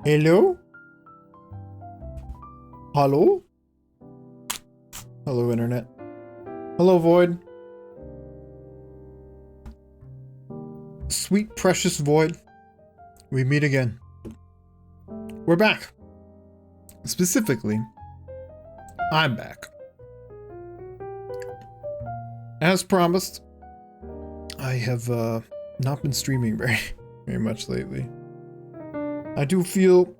Hello? Hello? Hello, internet. Hello, Void. Sweet, precious Void. We meet again. We're back. Specifically, I'm back. As promised, I have not been streaming very much lately. I do feel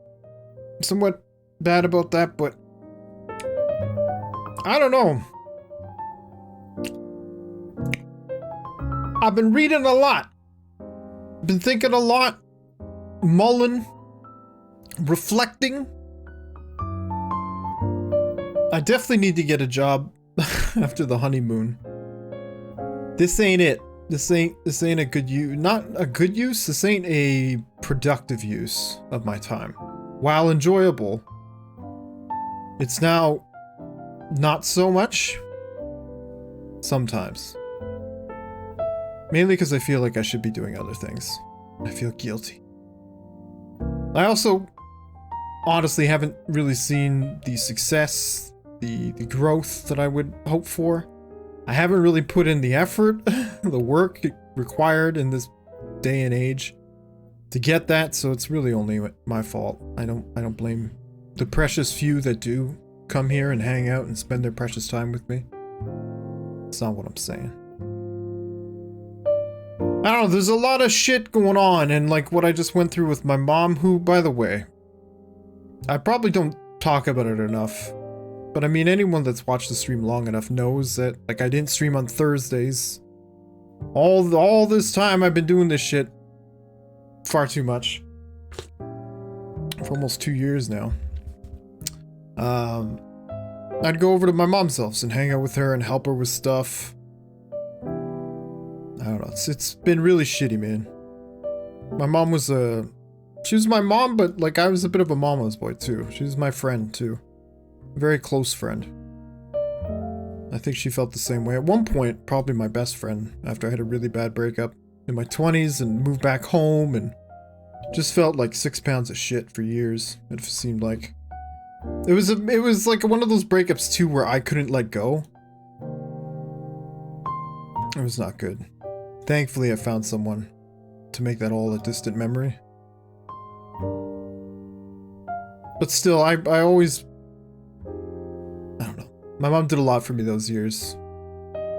somewhat bad about that, but I don't know. I've been reading a lot. Been thinking a lot. Mulling. Reflecting. I definitely need to get a job after the honeymoon. This ain't it. This ain't a good use. Not a good use. This ain't a productive use of my time. While enjoyable, it's now not so much. Sometimes. Mainly because I feel like I should be doing other things. I feel guilty. I also honestly haven't really seen the success, the growth that I would hope for. I haven't really put in the effort, the work required in this day and age to get that, so it's really only my fault. I don't blame the precious few that do come here and hang out and spend their precious time with me. That's not what I'm saying. I don't know, there's a lot of shit going on, and like what I just went through with my mom, who, by the way, I probably don't talk about it enough. But I mean, anyone that's watched the stream long enough knows that, like, I didn't stream on Thursdays. All this time I've been doing this shit far too much. For almost 2 years now. I'd go over to my mom's house and hang out with her and help her with stuff. I don't know, it's been really shitty, man. My mom was she was my mom, but like I was a bit of a mama's boy too. She was my friend too. Very close friend. I think she felt the same way. At one point, probably my best friend, after I had a really bad breakup in my 20s and moved back home and just felt like 6 pounds of shit for years, it seemed like. It was like one of those breakups too where I couldn't let go. It was not good. Thankfully, I found someone to make that all a distant memory. But still, I always... I don't know. My mom did a lot for me those years.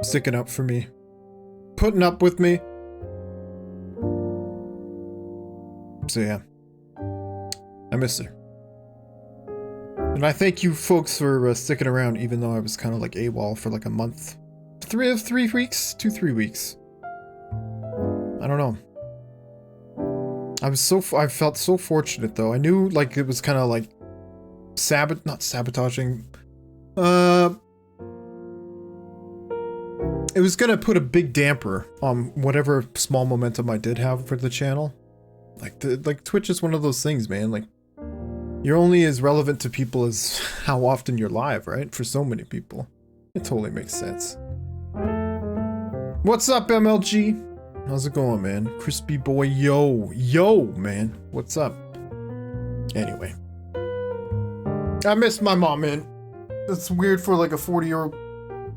Sticking up for me. Putting up with me. So yeah. I miss her. And I thank you folks for sticking around even though I was kind of like AWOL for like a month. 3 weeks? 3 weeks. I don't know. I felt so fortunate though. I knew like it was kind of like not sabotaging. It was gonna put a big damper on whatever small momentum I did have for the channel. Like Twitch is one of those things, man. Like you're only as relevant to people as how often you're live, right? For so many people. It totally makes sense. What's up, MLG? How's it going, man? Crispy boy, yo, man. What's up? Anyway. I miss my mom, man. It's weird for like a 40-year-old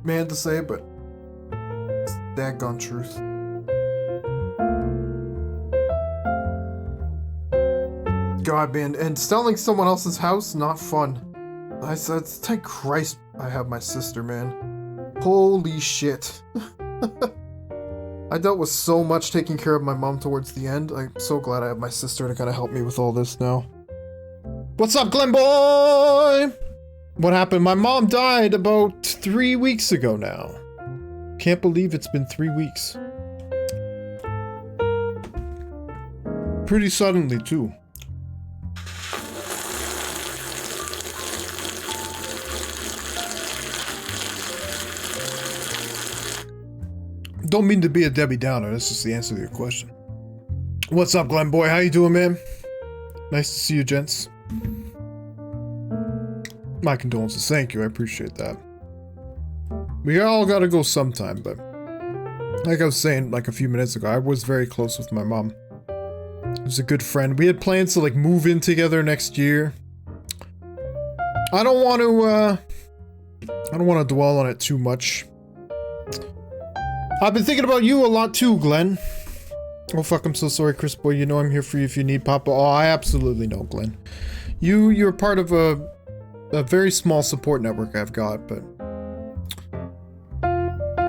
man to say, but it's daggone truth. God, man, and selling someone else's house, not fun. I said, thank Christ I have my sister, man. Holy shit. I dealt with so much taking care of my mom towards the end. I'm so glad I have my sister to kind of help me with all this now. What's up, Glenn boy? What happened? My mom died about 3 weeks ago now. Can't believe it's been 3 weeks. Pretty suddenly, too. Don't mean to be a Debbie Downer, that's just the answer to your question. What's up, Glenn boy? How you doing, man? Nice to see you, gents. My condolences, thank you, I appreciate that. We all gotta go sometime, but like I was saying like a few minutes ago, I was very close with my mom. He was a good friend. We had plans to like move in together next year. I don't want to dwell on it too much. I've been thinking about you a lot too, Glenn. Oh fuck, I'm so sorry, Chris boy. You know I'm here for you if you need Papa. Oh, I absolutely know, Glenn. You're part of a very small support network I've got, but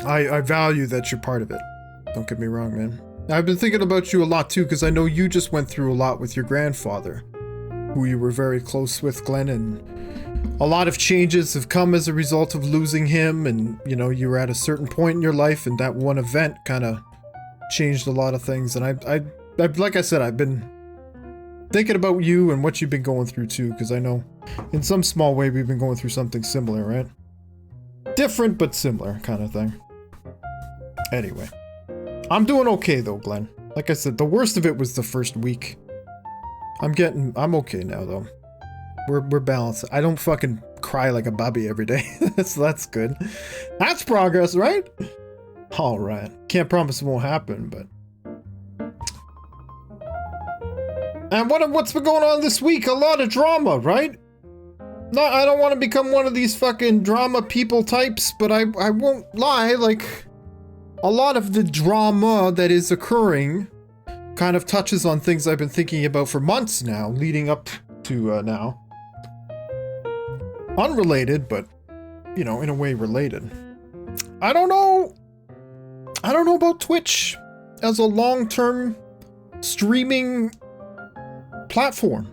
I value that you're part of it. Don't get me wrong, man. I've been thinking about you a lot too, because I know you just went through a lot with your grandfather, who you were very close with, Glenn, and a lot of changes have come as a result of losing him, and you know, you were at a certain point in your life, and that one event kind of changed a lot of things. And I like I said, I've been thinking about you and what you've been going through too, because I know in some small way we've been going through something similar, right? Different but similar kind of thing. Anyway, I'm doing okay though, Glenn. Like I said, the worst of it was the first week. I'm okay now though. We're balanced. I don't fucking cry like a baby every day. So that's good. That's progress, right? All right. Can't promise it won't happen, but. And what's been going on this week? A lot of drama, right? No, I don't want to become one of these fucking drama people types, but I won't lie, like, a lot of the drama that is occurring kind of touches on things I've been thinking about for months now, leading up to now. Unrelated, but, you know, in a way related. I don't know about Twitch as a long-term streaming platform.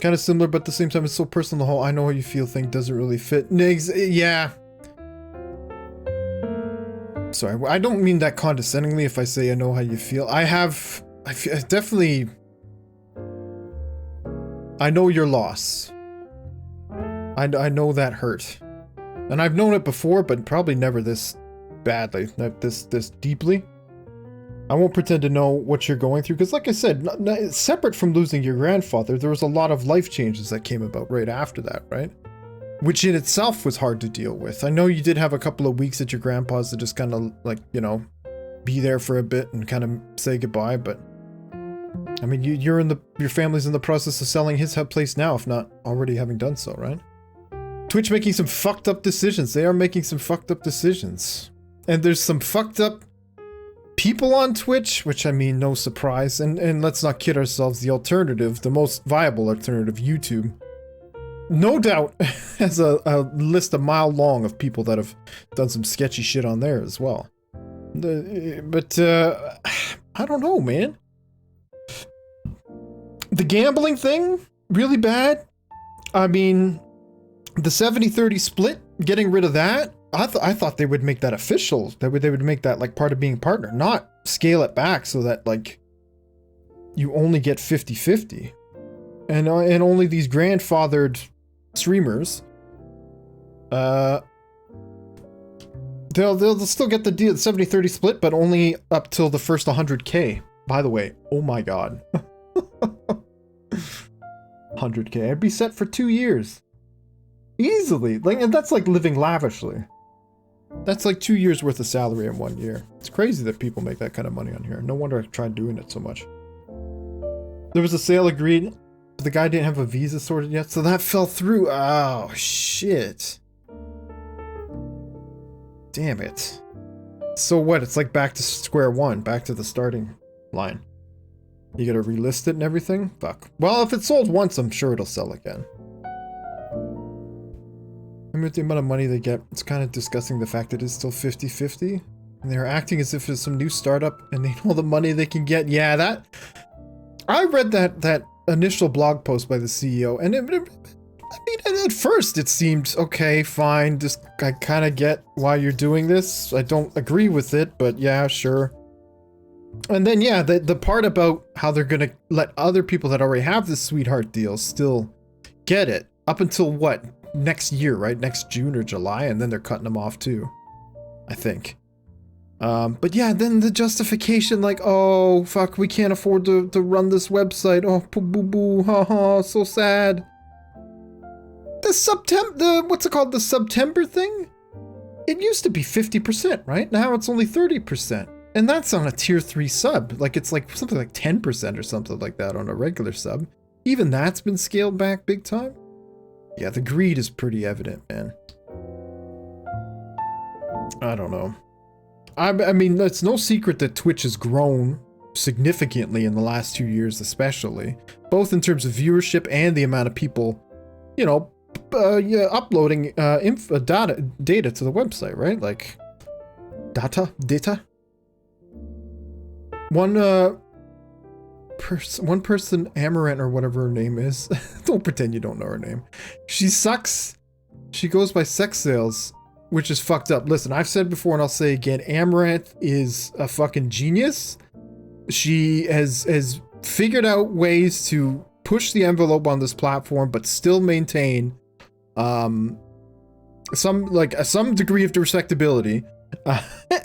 Kind of similar, but at the same time, it's so personal. The whole "I know how you feel" thing doesn't really fit. Yeah. Sorry, I don't mean that condescendingly if I say I know how you feel. I definitely. I know your loss. I know that hurt. And I've known it before, but probably never this badly, this deeply. I won't pretend to know what you're going through, because like I said, separate from losing your grandfather, there was a lot of life changes that came about right after that, right? Which in itself was hard to deal with. I know you did have a couple of weeks at your grandpa's to just kind of like, you know, be there for a bit and kind of say goodbye, but I mean, your family's in the process of selling his place now, if not already having done so, right? Twitch making some fucked up decisions. They are making some fucked up decisions. And there's some fucked up people on Twitch, which I mean, no surprise. And let's not kid ourselves, the alternative, the most viable alternative, YouTube, no doubt has a list a mile long of people that have done some sketchy shit on there as well. But I don't know, man. The gambling thing, really bad. I mean, the 70-30 split, getting rid of that, I thought they would make that official. They would make that like part of being partner, not scale it back so that like you only get 50-50. And only these grandfathered streamers, they'll still get the deal, the 70-30 split, but only up till the first 100K. By the way, oh my god. 100K. I'd be set for 2 years. Easily. Like, and that's like living lavishly. That's like 2 years worth of salary in 1 year. It's crazy that people make that kind of money on here. No wonder I tried doing it so much. There was a sale agreed. The guy didn't have a visa sorted yet, so that fell through. Oh, shit. Damn it. So what? It's like back to square one, back to the starting line. You gotta relist it and everything? Fuck. Well, if it's sold once, I'm sure it'll sell again. I mean, with the amount of money they get, it's kind of discussing the fact that it's still 50-50. And they're acting as if it's some new startup and they know the money they can get. Yeah, that... I read that initial blog post by the CEO, and I mean, at first it seemed, okay, fine, just, I kind of get why you're doing this. I don't agree with it, but yeah, sure. And then, yeah, the part about how they're gonna let other people that already have this sweetheart deal still get it, up until what? Next year, right? Next June or July, and then they're cutting them off too, I think. But yeah, then the justification, like, oh, fuck, we can't afford to run this website. Oh, boo-boo, haha, so sad. The what's it called? The September thing? It used to be 50%, right? Now it's only 30%. And that's on a tier 3 sub. Like, it's like something like 10% or something like that on a regular sub. Even that's been scaled back big time. Yeah, the greed is pretty evident, man. I don't know. I mean, it's no secret that Twitch has grown significantly in the last 2 years, especially. Both in terms of viewership and the amount of people, you know, yeah, uploading data to the website, right? Like, data. One person, Amaranth or whatever her name is. Don't pretend you don't know her name. She sucks. She goes by sex sales, which is fucked up. Listen, I've said before and I'll say again, Amaranth is a fucking genius. She has figured out ways to push the envelope on this platform, but still maintain some degree of respectability.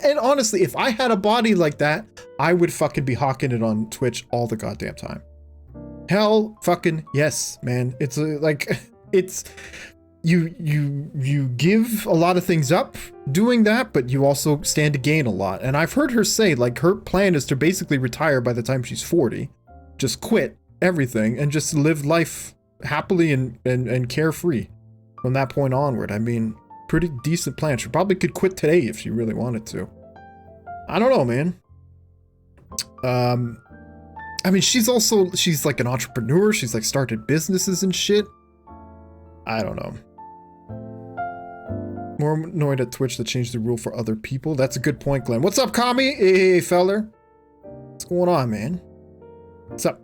And honestly, if I had a body like that, I would fucking be hawking it on Twitch all the goddamn time. Hell fucking yes, man. It's it's you give a lot of things up doing that, but you also stand to gain a lot. And I've heard her say, like, her plan is to basically retire by the time she's 40, just quit everything and just live life happily and carefree from that point onward. I mean, pretty decent plan. She probably could quit today if she really wanted to. I don't know, man. I mean, she's like an entrepreneur. She's like started businesses and shit. I don't know. More annoyed at Twitch that changed the rule for other people. That's a good point, Glenn. What's up, Kami? Hey, feller. What's going on, man? What's up?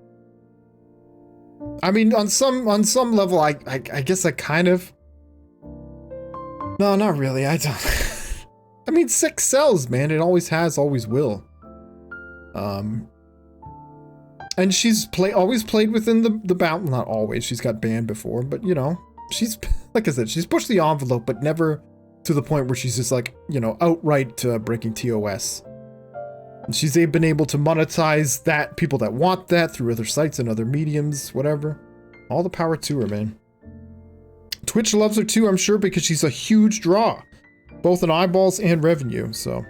I mean, on some level, I guess I kind of... No, not really. I don't... I mean, sex sells, man. It always has, always will. And she's always played within the bound. Not always. She's got banned before, but you know, she's, like I said, she's pushed the envelope, but never to the point where she's just like, you know, outright breaking TOS. And she's been able to monetize that, people that want that through other sites and other mediums, whatever. All the power to her, man. Twitch loves her too, I'm sure, because she's a huge draw, both in eyeballs and revenue, so.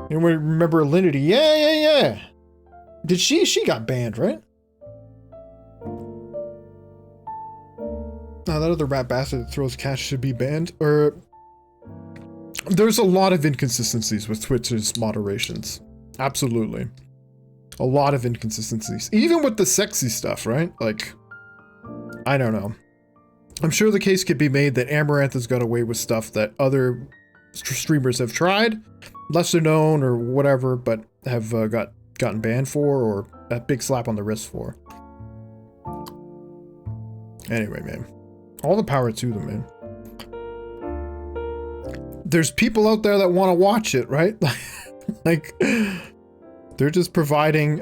Anyone remember Alinity? Yeah. Did she got banned, right? That other rat bastard that throws cash should be banned, or... There's a lot of inconsistencies with Twitch's moderations. Absolutely. A lot of inconsistencies. Even with the sexy stuff, right? Like, I don't know. I'm sure the case could be made that Amaranth has got away with stuff that other streamers have tried, lesser known or whatever, but have gotten banned for, or a big slap on the wrist for. Anyway, man. All the power to them, man. There's people out there that want to watch it, right? Like, they're just providing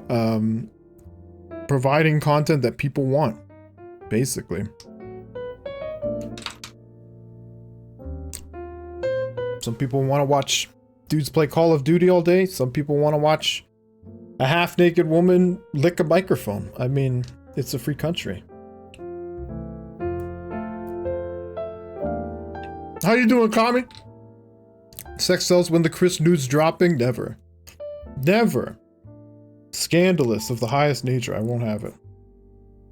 content that people want, basically. Some people want to watch dudes play Call of Duty all day. Some people want to watch a half-naked woman lick a microphone. I mean, it's a free country. How you doing, Kami? Sex sells when the Chris nudes dropping? Never. Never. Scandalous of the highest nature. I won't have it.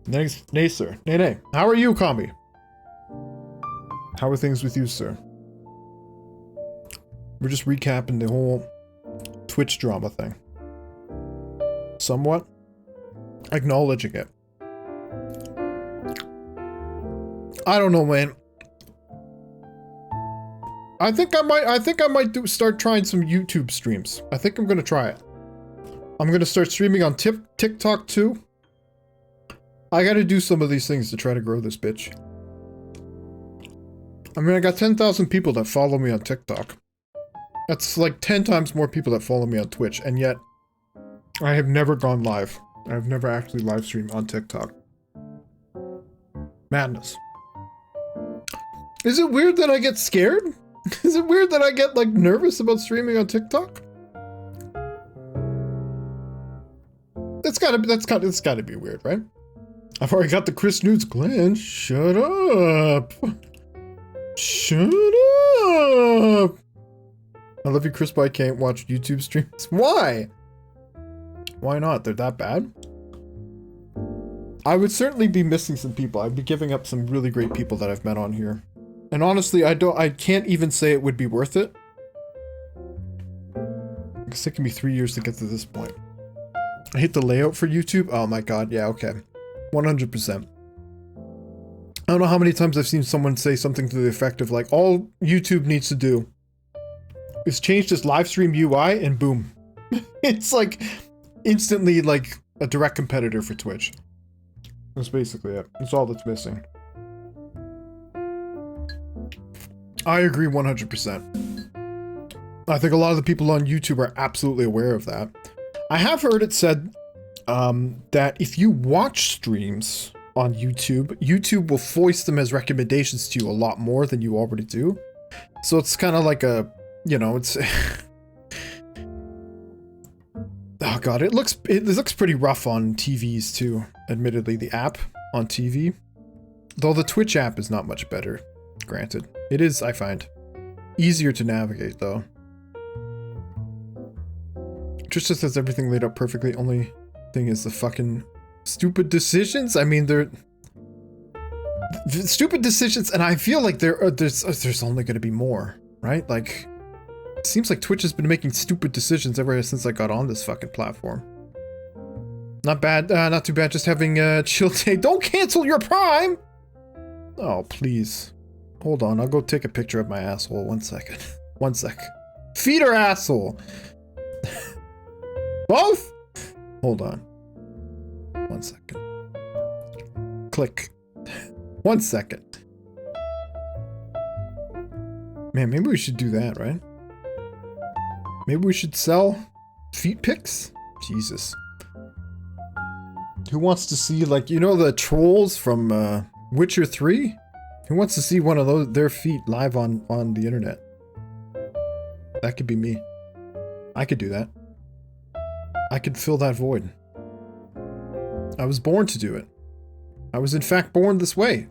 Nay, sir. Nay. How are you, Kami? How are things with you, sir? We're just recapping the whole Twitch drama thing. Somewhat. Acknowledging it. I don't know, man. I think I might start trying some YouTube streams. I think I'm gonna try it. I'm gonna start streaming on TikTok too. I gotta do some of these things to try to grow this bitch. I mean, I got 10,000 people that follow me on TikTok. That's like 10 times more people that follow me on Twitch, and yet I have never gone live. I've never actually live streamed on TikTok. Madness. Is it weird that I get scared? Is it weird that I get, like, nervous about streaming on TikTok? It's gotta be weird, right? I've already got the Chris nudes. Glenn, shut up. Shut I love you, Chris, but I can't watch YouTube streams. Why? Why not? They're that bad? I would certainly be missing some people. I'd be giving up some really great people that I've met on here. And honestly, I can't even say it would be worth it. It's taken me 3 years to get to this point. I hate the layout for YouTube. Oh my god, yeah, okay. 100%. I don't know how many times I've seen someone say something to the effect of like, all YouTube needs to do is change this live stream UI and boom. It's like instantly like a direct competitor for Twitch. That's basically it. That's all that's missing. I agree 100%. I think a lot of the people on YouTube are absolutely aware of that. I have heard it said that if you watch streams on YouTube, YouTube will foist them as recommendations to you a lot more than you already do. So it's kind of like a, you know, it's... Oh god, it looks pretty rough on TVs too, admittedly, the app on TV. Though the Twitch app is not much better, granted. It is, I find, easier to navigate though. Trisha says everything laid out perfectly, only thing is the fucking stupid decisions. I mean, they're stupid decisions, and I feel like there's only gonna be more, right? Like, it seems like Twitch has been making stupid decisions ever since I got on this fucking platform. Not bad, not too bad, just having a chill day. Don't cancel your Prime! Oh, please. Hold on, I'll go take a picture of my asshole. 1 second. 1 sec. Feet or asshole? Both? Hold on. 1 second. Click. 1 second. Man, maybe we should do that, right? Maybe we should sell feet pics? Jesus. Who wants to see, like, you know the trolls from Witcher 3? Who wants to see one of their feet live on the internet? That could be me. I could do that. I could fill that void. I was born to do it. I was in fact born this way.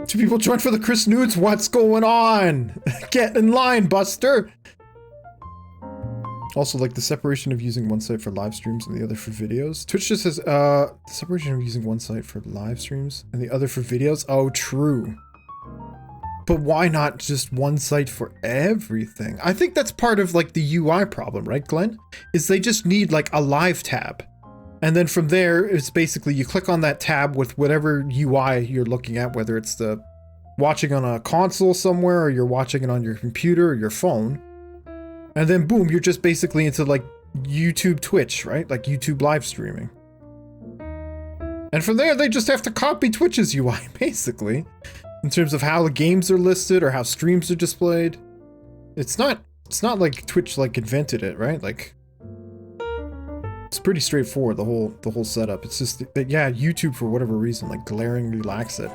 2 people joined for the Chris Nudes. What's going on? Get in line, Buster. Also, like the separation of using one site for live streams and the other for videos. Twitch just says, the separation of using one site for live streams and the other for videos. Oh, true. But why not just one site for everything? I think that's part of like the UI problem, right, Glenn? Is they just need like a live tab. And then from there, it's basically you click on that tab with whatever UI you're looking at, whether it's the watching on a console somewhere or you're watching it on your computer or your phone. And then boom, you're just basically into like YouTube Twitch, right? Like YouTube live streaming. And from there, they just have to copy Twitch's UI, basically. In terms of how the games are listed or how streams are displayed. It's not like Twitch like invented it, right? Like, it's pretty straightforward, the whole setup. It's just that, yeah, YouTube for whatever reason like glaringly lacks it.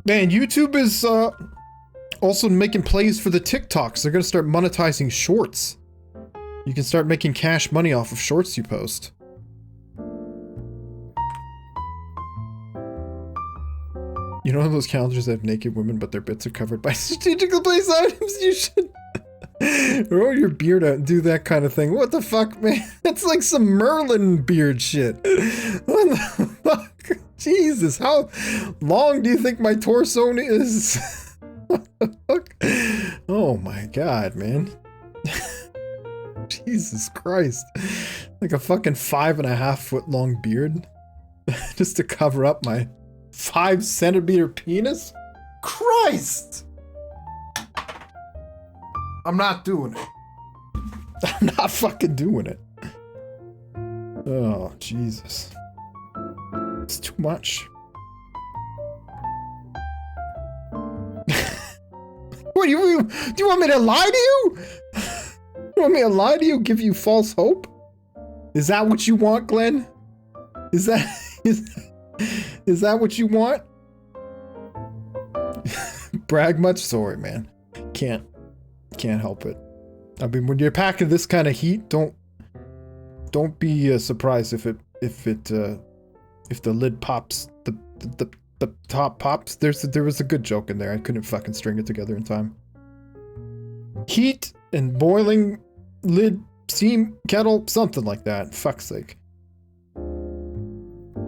Man, YouTube is also making plays for the TikToks. They're gonna start monetizing shorts. You can start making cash money off of shorts you post. You know those calendars that have naked women, but their bits are covered by strategically placed items? You should roll your beard out and do that kind of thing. What the fuck, man? That's like some Merlin beard shit. What the fuck? Jesus, how long do you think my torso is? What the fuck? Oh my god, man. Jesus Christ. Like a fucking 5.5 foot long beard. Just to cover up my 5 centimeter penis? Christ! I'm not doing it. I'm not fucking doing it. Oh, Jesus. It's too much. What do you want me to lie to you? You want me to lie to you? Give you false hope? Is that what you want, Glenn? Is that what you want? Brag much? Sorry, man. Can't help it. I mean, when you're packing this kind of heat, don't be surprised if if the lid pops, the top pops. There was a good joke in there. I couldn't fucking string it together in time. Heat and boiling lid, steam, kettle, something like that. Fuck's sake.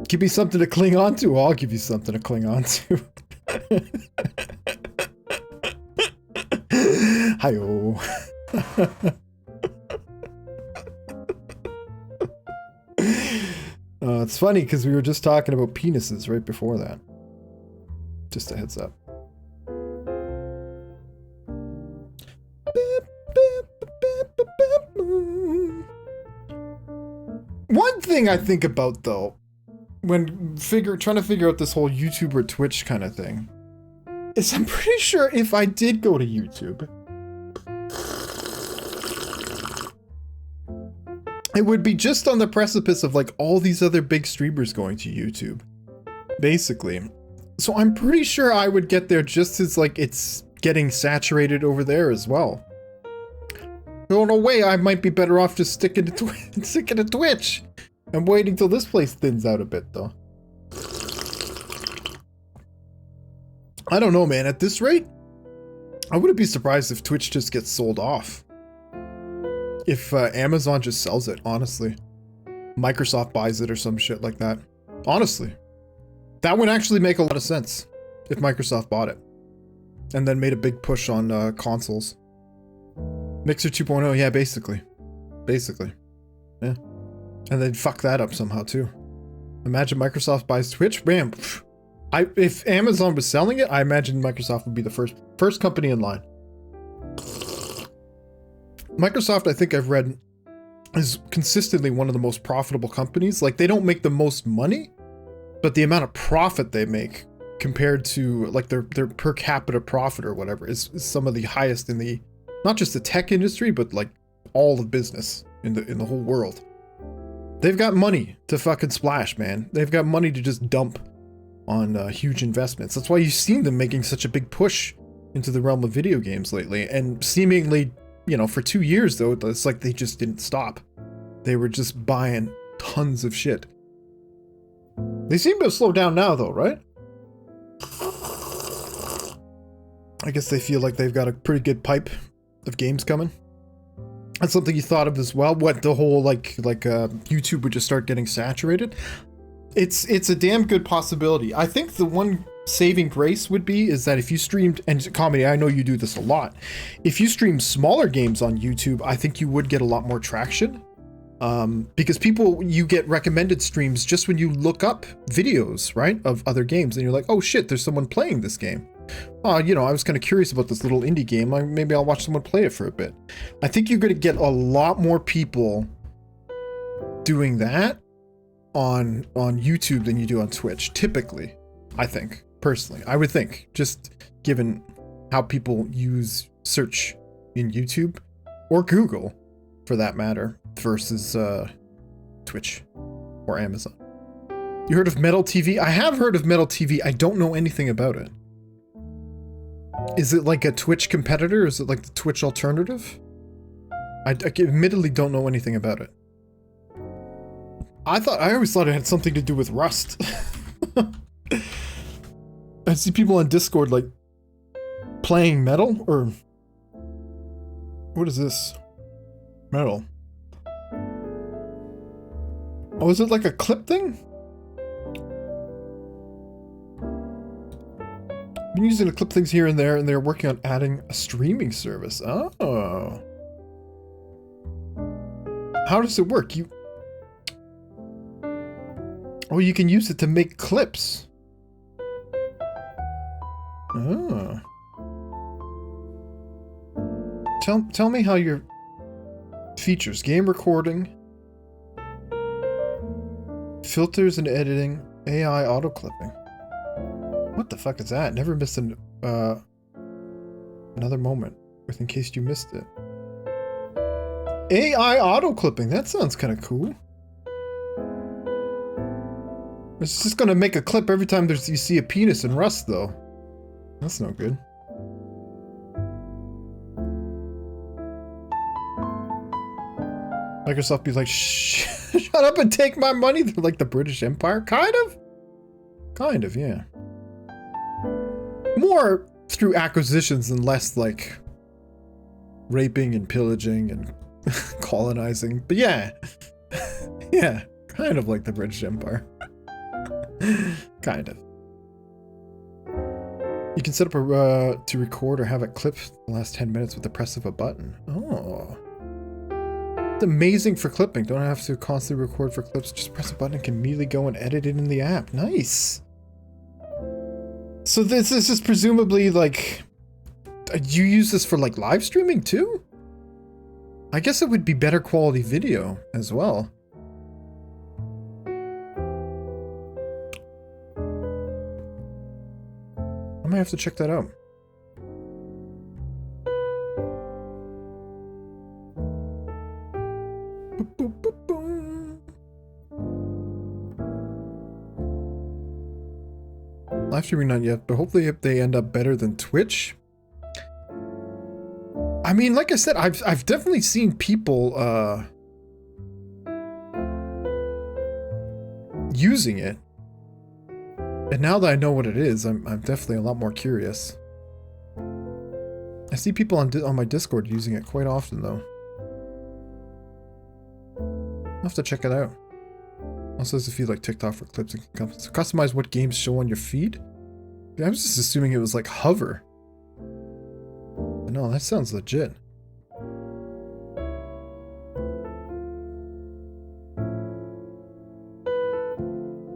Give me something to cling on to. I'll give you something to cling on to. Hi-oh. It's funny because we were just talking about penises right before that. Just a heads up. One thing I think about though, when trying to figure out this whole YouTube or Twitch kind of thing, is I'm pretty sure if I did go to YouTube, it would be just on the precipice of like all these other big streamers going to YouTube, basically. So I'm pretty sure I would get there just as like it's getting saturated over there as well. So in a way, I might be better off just sticking to Twitch and waiting till this place thins out a bit, though. I don't know, man. At this rate, I wouldn't be surprised if Twitch just gets sold off. If Amazon just sells it, honestly. Microsoft buys it or some shit like that. Honestly. That would actually make a lot of sense if Microsoft bought it. And then made a big push on consoles. Mixer 2.0, yeah, basically. Basically. Yeah. And then fuck that up somehow, too. Imagine Microsoft buys Twitch, bam. If Amazon was selling it, I imagine Microsoft would be the first company in line. Microsoft, I think I've read, is consistently one of the most profitable companies. Like, they don't make the most money, but the amount of profit they make compared to, like, their per capita profit or whatever is some of the highest in the, not just the tech industry, but, like, all of business in the whole world. They've got money to fucking splash, man. They've got money to just dump on huge investments. That's why you've seen them making such a big push into the realm of video games lately. And seemingly, you know, for 2 years, though, it's like they just didn't stop. They were just buying tons of shit. They seem to have slowed down now, though, right? I guess they feel like they've got a pretty good pipe of games coming. That's something you thought of as well. What, the whole like YouTube would just start getting saturated? It's a damn good possibility. I think the one saving grace would be is that if you streamed, and comedy, I know you do this a lot. If you stream smaller games on YouTube, I think you would get a lot more traction. Because you get recommended streams just when you look up videos, right, of other games, and you're like, oh shit, there's someone playing this game. You know, I was kind of curious about this little indie game. Maybe I'll watch someone play it for a bit. I think you're going to get a lot more people doing that on YouTube than you do on Twitch, typically. I think, personally. I would think, just given how people use search in YouTube, or Google, for that matter, versus Twitch or Amazon. You heard of Metal TV? I have heard of Metal TV. I don't know anything about it. Is it like a Twitch competitor? Is it like the Twitch alternative? I admittedly don't know anything about it. I always thought it had something to do with Rust. I see people on Discord like playing Metal, or what is this? Metal. Oh, is it like a clip thing? Been using to clip things here and there, and they're working on adding a streaming service. Oh. How does it work? You can use it to make clips. Oh. Tell me how your features: game recording, filters and editing, AI auto clipping. What the fuck is that? Never missed another moment with in case you missed it. AI auto clipping. That sounds kind of cool. It's just gonna make a clip every time you see a penis in Rust, though. That's no good. Microsoft be like, shut up and take my money. They're like the British Empire. Kind of, yeah. More through acquisitions and less like raping and pillaging and colonizing. But yeah. Yeah, kind of like the British Empire. Kind of. You can set up a to record or have it clip the last 10 minutes with the press of a button. Oh. It's amazing for clipping. Don't have to constantly record for clips. Just press a button and can immediately go and edit it in the app. Nice. So this is just presumably like... You use this for like live streaming too? I guess it would be better quality video as well. I might have to check that out. Boop, boop, boop, boom. Live streaming not yet, but hopefully if they end up better than Twitch. I mean, like I said, I've definitely seen people using it. And now that I know what it is, I'm definitely a lot more curious. I see people on my Discord using it quite often, though. I'll have to check it out. Also, there's a few like TikTok for clips and customize what games show on your feed. I was just assuming it was like hover. But no, that sounds legit.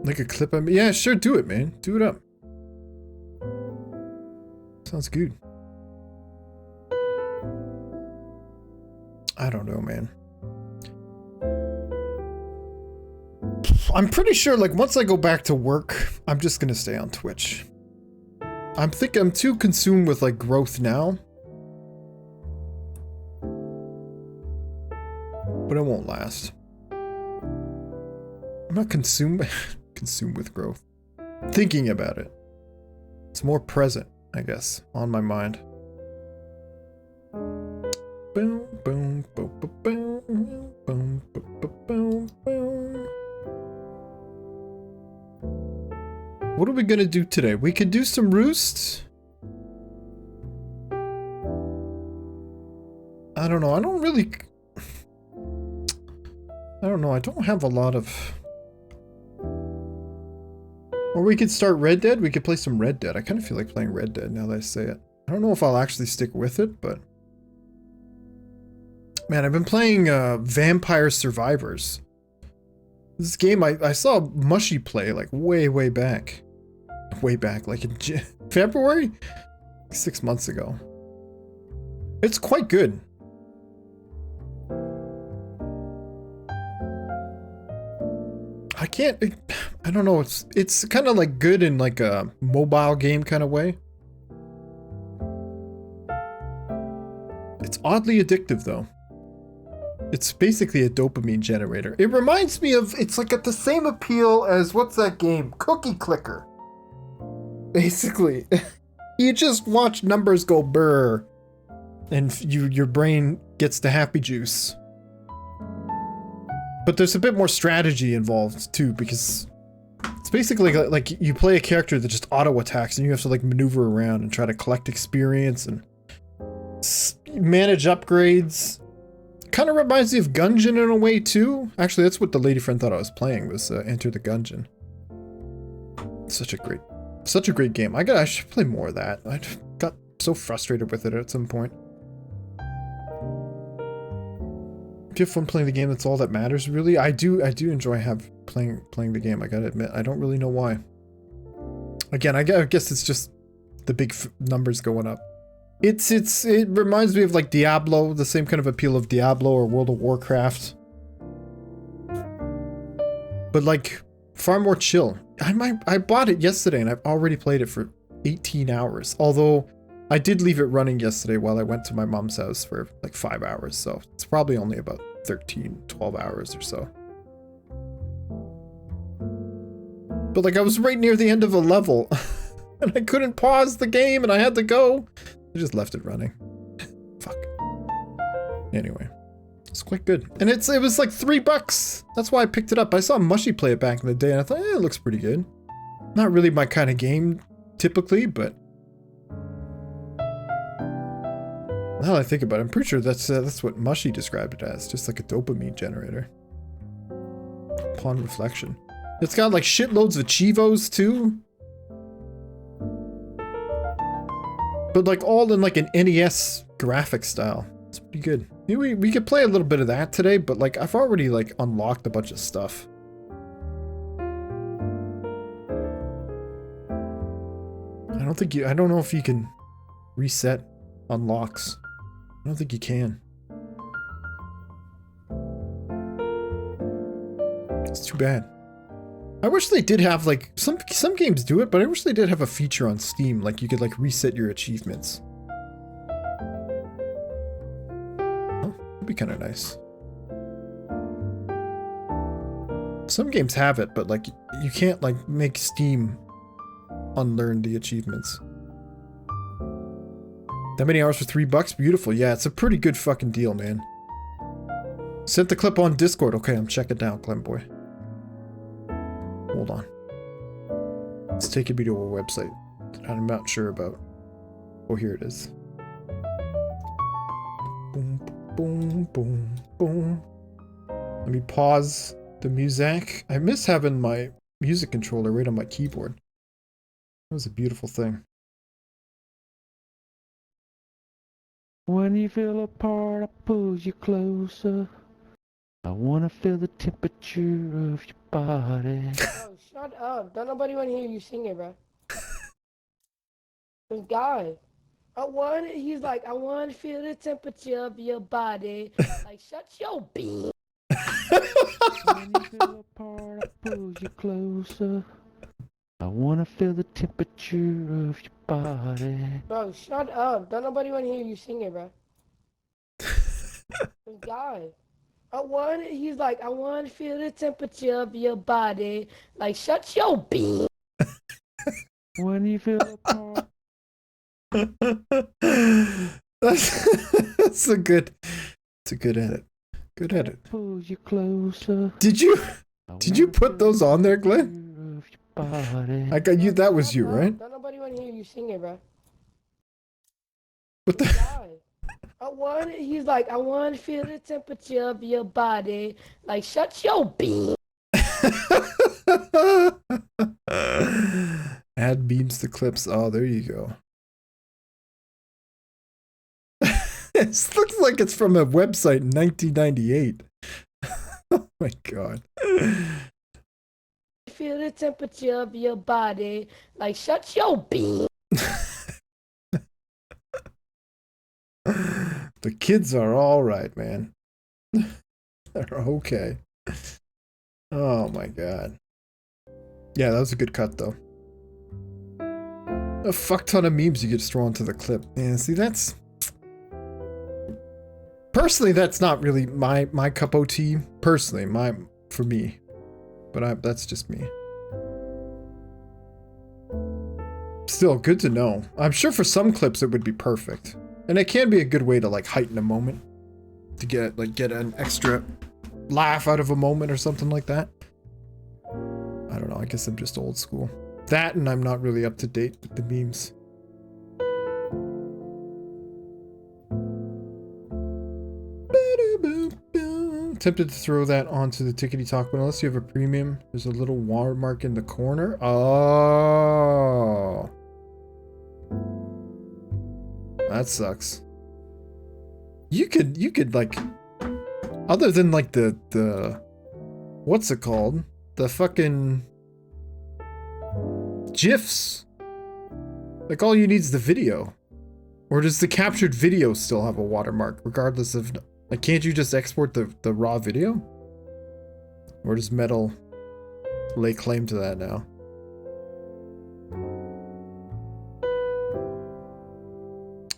Like a clip of me? Yeah, sure, do it, man. Do it up. Sounds good. I don't know, man. I'm pretty sure, like, once I go back to work, I'm just gonna stay on Twitch. I'm too consumed with, like, growth now. But it won't last. I'm not consumed with growth. Thinking about it. It's more present, I guess, on my mind. Boom, boom, boom, boom, boom, boom, boom, boom, boom. What are we gonna do today? We could do some Roost. I don't know. I don't know. I don't have a lot of... Or we could start Red Dead. We could play some Red Dead. I kind of feel like playing Red Dead now that I say it. I don't know if I'll actually stick with it, but... Man, I've been playing Vampire Survivors. This game I saw Mushy play like way back. Way back, like in February? 6 months ago. It's quite good. I don't know, it's kind of like good in like a mobile game kind of way. It's oddly addictive though. It's basically a dopamine generator. It reminds me of, it's like got the same appeal as, what's that game? Cookie Clicker. Basically. You just watch numbers go brr and your brain gets the happy juice. But there's a bit more strategy involved too, because it's basically like you play a character that just auto attacks and you have to like maneuver around and try to collect experience and manage upgrades. Kind of reminds me of Gungeon in a way too. Actually, that's what the lady friend thought I was playing, was Enter the Gungeon. Such a great game. I should play more of that. I got so frustrated with it at some point. If you have fun playing the game, that's all that matters, really. I do enjoy playing the game. I gotta admit, I don't really know why. Again, I guess it's just the big numbers going up. It reminds me of like Diablo, the same kind of appeal of Diablo or World of Warcraft. But like far more chill. I bought it yesterday and I've already played it for 18 hours. Although I did leave it running yesterday while I went to my mom's house for like 5 hours. So it's probably only about 12 hours or so. But like I was right near the end of a level and I couldn't pause the game and I had to go. I just left it running. Fuck. Anyway. It's quite good. And it was like $3. That's why I picked it up. I saw Mushy play it back in the day and I thought, it looks pretty good. Not really my kind of game typically, but now that I think about it, I'm pretty sure that's what Mushy described it as, just like a dopamine generator. Upon reflection. It's got like shitloads of Chivos too. But like all in like an NES graphic style. It's pretty good. We could play a little bit of that today, but like I've already like unlocked a bunch of stuff. I don't know if you can reset unlocks. I don't think you can. It's too bad. I wish they did have like some games do it, but I wish they did have a feature on Steam like you could like reset your achievements. Oh, that'd be kind of nice. Some games have it, but like you can't like make Steam unlearn the achievements. That many hours for $3? Beautiful. Yeah, it's a pretty good fucking deal, man. Sent the clip on Discord. Okay, I'm checking it down, Clemboy. Hold on. It's taking me to a website that I'm not sure about. Oh, here it is. Boom, boom, boom, boom. Let me pause the music. I miss having my music controller right on my keyboard. That was a beautiful thing. When you feel apart, I pull you closer. I wanna feel the temperature of your body. Oh, shut up. Don't nobody want to hear you sing it, bro. This guy. He's like, I want to feel the temperature of your body. Like, shut your bean. When you feel apart, I pull you closer. I wanna feel the temperature of your body. Bro, shut up. Don't nobody want to hear you sing it, bro. This guy. He's like, I want to feel the temperature of your body. Like, shut your bean. When you feel apart. That's a good edit. Good edit. Pull you closer. Did you put those on there, Glenn? I got you. That was you, right? Don't nobody want to hear you sing it, bro. What the? Guy. He's like, I want to feel the temperature of your body. Like, shut your bean. Add beams to clips. Oh, there you go. This looks like it's from a website in 1998. Oh my god. Feel the temperature of your body. Like, shut your bean. The kids are all right, man. They're okay. Oh my god. Yeah, that was a good cut, though. A fuck ton of memes you could throw into the clip. Yeah, see, that's... Personally, that's not really my cup of tea. Personally, for me. But that's just me. Still, good to know. I'm sure for some clips it would be perfect. And it can be a good way to like heighten a moment. To get an extra laugh out of a moment or something like that. I don't know, I guess I'm just old school. That and I'm not really up to date with the memes. Tempted to throw that onto the Tickety Talk, but unless you have a premium, there's a little watermark in the corner. Oh. That sucks. You could like, other than like the what's it called? The fucking GIFs. Like all you need is the video. Or does the captured video still have a watermark, regardless of, like, can't you just export the raw video? Or does Metal lay claim to that now?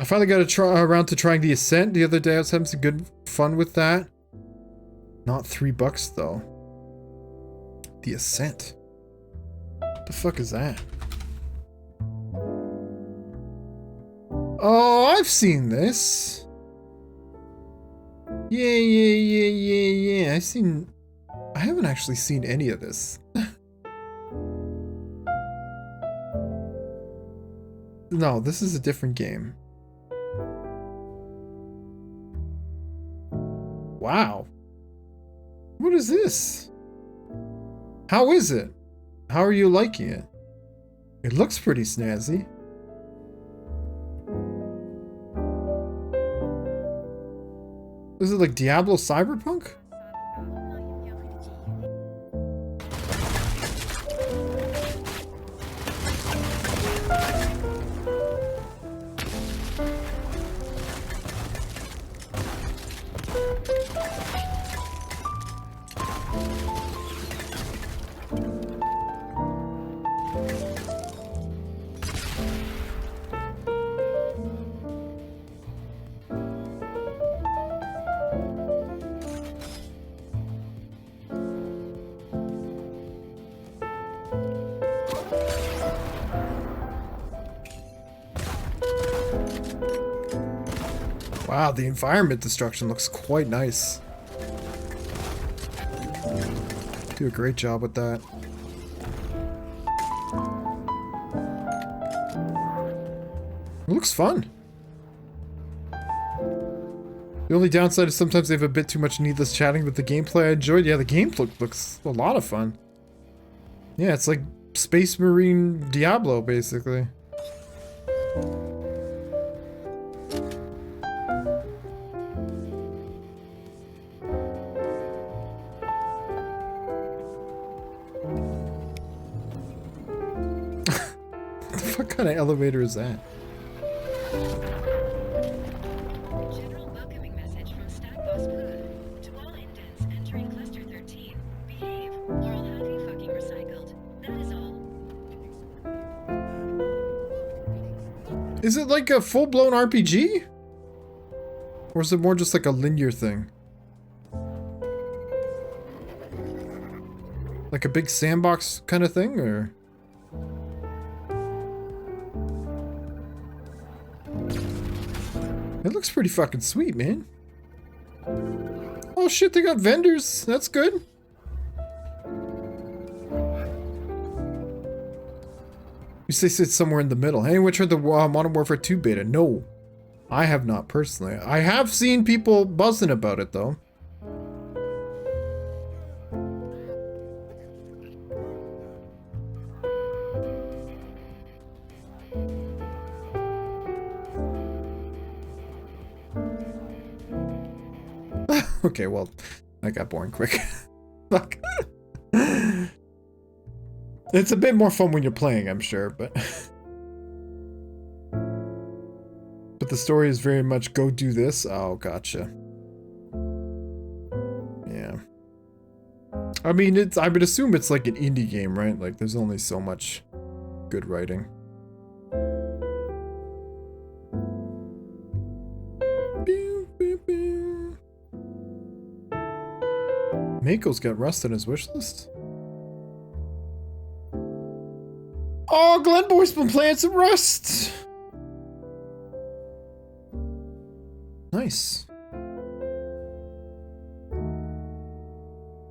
I finally got around to trying the Ascent the other day. I was having some good fun with that. Not $3 though. The Ascent. What the fuck is that? Oh, I've seen this. Yeah. I haven't actually seen any of this. No, this is a different game. Wow. What is this? How is it? How are you liking it? It looks pretty snazzy. Is it like Diablo Cyberpunk? Wow, the environment destruction looks quite nice. Do a great job with that. It looks fun. The only downside is sometimes they have a bit too much needless chatting, but the gameplay I enjoyed. Yeah, the gameplay looks a lot of fun. Yeah, it's like Space Marine Diablo, basically. What kind of elevator is that? General welcoming message from Stack Boss Poo. To all indents entering Cluster 13, behave, or I'll have you fucking recycled. That is all. Is it like a full-blown RPG? Or is it more just like a linear thing? Like a big sandbox kind of thing, or? It looks pretty fucking sweet, man. Oh shit, they got vendors. That's good. You say it's somewhere in the middle. Hey, which are the Modern Warfare 2 beta? No, I have not personally. I have seen people buzzing about it though. Okay, well, that got boring quick. Fuck. It's a bit more fun when you're playing, I'm sure, but... But the story is very much go do this. Oh, gotcha. Yeah. I mean, I would assume it's like an indie game, right? Like, there's only so much good writing. Mako's got Rust on his wish list. Oh, Glenboy's been playing some Rust. Nice.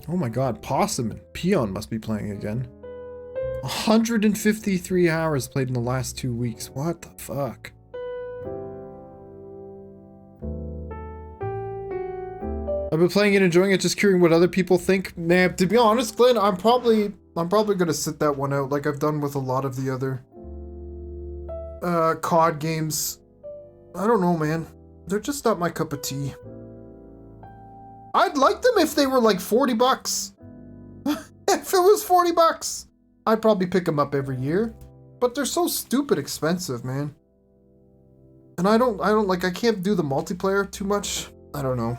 Oh my god, Possum and Peon must be playing again. 153 hours played in the last 2 weeks. What the fuck? I've been playing it, enjoying it, just curious what other people think. Man, to be honest, Glenn, I'm probably gonna sit that one out like I've done with a lot of the other COD games. I don't know, man. They're just not my cup of tea. I'd like them if they were like 40 bucks. If it was 40 bucks, I'd probably pick them up every year. But they're so stupid expensive, man. And I can't do the multiplayer too much. I don't know.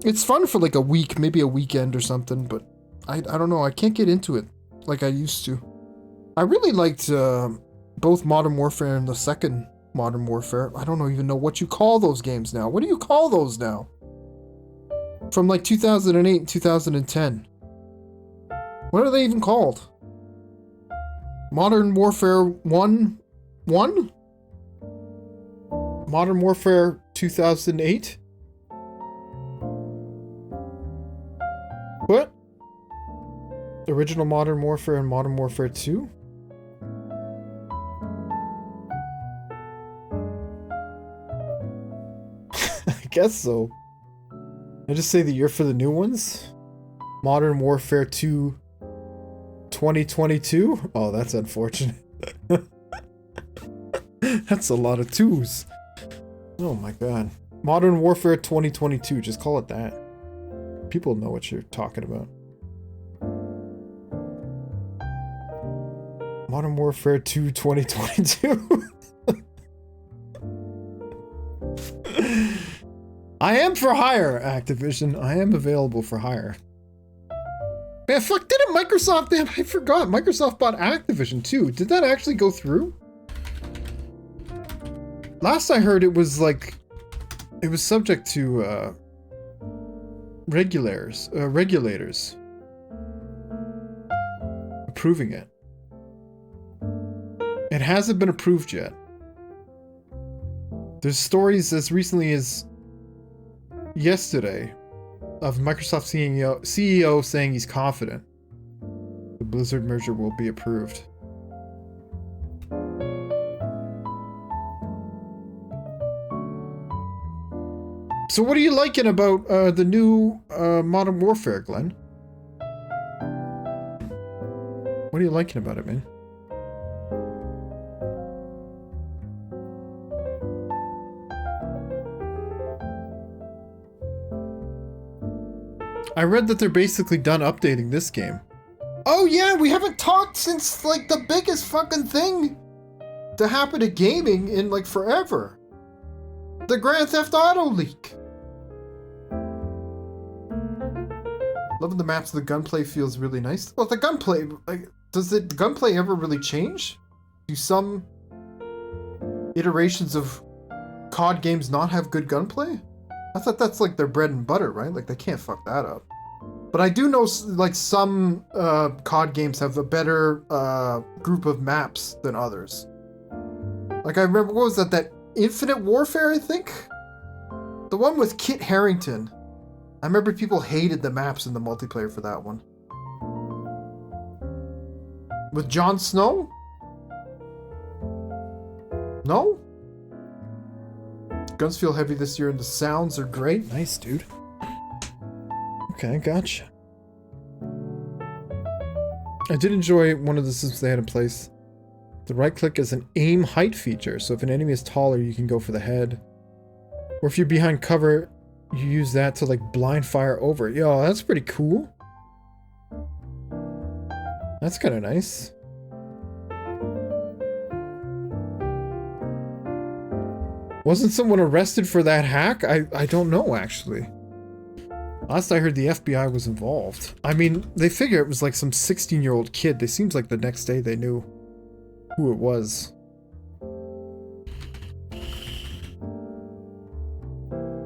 It's fun for like a week, maybe a weekend or something, but I don't know. I can't get into it like I used to. I really liked both Modern Warfare and the second Modern Warfare. I don't even know what you call those games now. What do you call those now? From like 2008 and 2010. What are they even called? Modern Warfare 1? Modern Warfare 2008? What? Original Modern Warfare and Modern Warfare 2? I guess so. I just say the year for the new ones? Modern Warfare 2 2022? Oh, that's unfortunate. That's a lot of twos. Oh my god. Modern Warfare 2022, just call it that. People know what you're talking about. Modern Warfare 2 2022. I am for hire, Activision. I am available for hire. Man, fuck, didn't Microsoft... Damn, I forgot. Microsoft bought Activision, too. Did that actually go through? Last I heard, it was, like... It was subject to, regulators approving it. It hasn't been approved yet. There's stories as recently as yesterday of Microsoft CEO saying he's confident the Blizzard merger will be approved. So what are you liking about the new Modern Warfare, Glenn? What are you liking about it, man? I read that they're basically done updating this game. Oh yeah, we haven't talked since like the biggest fucking thing to happen to gaming in like forever. The Grand Theft Auto leak. Loving the maps. The gunplay feels really nice. Well, the gunplay, like, does the gunplay ever really change? Do some iterations of COD games not have good gunplay? I thought that's like their bread and butter, right? Like they can't fuck that up. But I do know like some COD games have a better group of maps than others. Like I remember, what was that? That Infinite Warfare, I think? The one with Kit Harington. I remember people hated the maps in the multiplayer for that one. With Jon Snow? No? Guns feel heavy this year and the sounds are great. Nice, dude. Okay, gotcha. I did enjoy one of the systems they had in place. The right click is an aim height feature, so if an enemy is taller, you can go for the head. Or if you're behind cover, you use that to like blind fire over it. Yo, that's pretty cool. That's kind of nice. Wasn't someone arrested for that hack? I don't know, actually. Last I heard, the FBI was involved. I mean, they figure it was like some 16-year-old kid. They seems like the next day they knew who it was.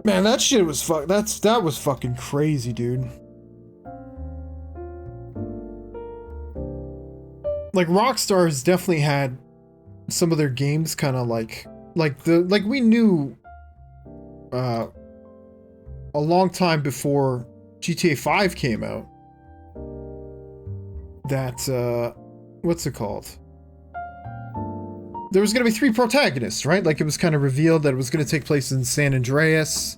Man, that shit was that was fucking crazy, dude. Like Rockstar has definitely had some of their games kind of like we knew a long time before GTA 5 came out that what's it called? There was going to be 3 protagonists, right? Like it was kind of revealed that it was going to take place in San Andreas.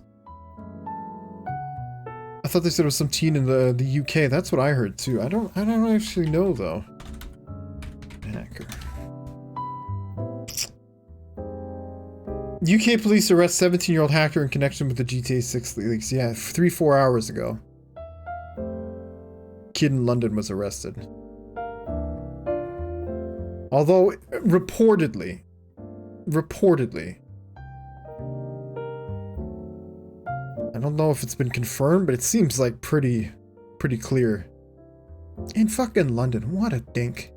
I thought they said it was some teen in the UK. That's what I heard too. I don't actually know though. Hacker. UK police arrest 17-year-old hacker in connection with the GTA 6 leaks. Yeah, 3-4 hours ago. Kid in London was arrested. Although, reportedly, I don't know if it's been confirmed, but it seems like pretty clear. In fucking London, what a dink.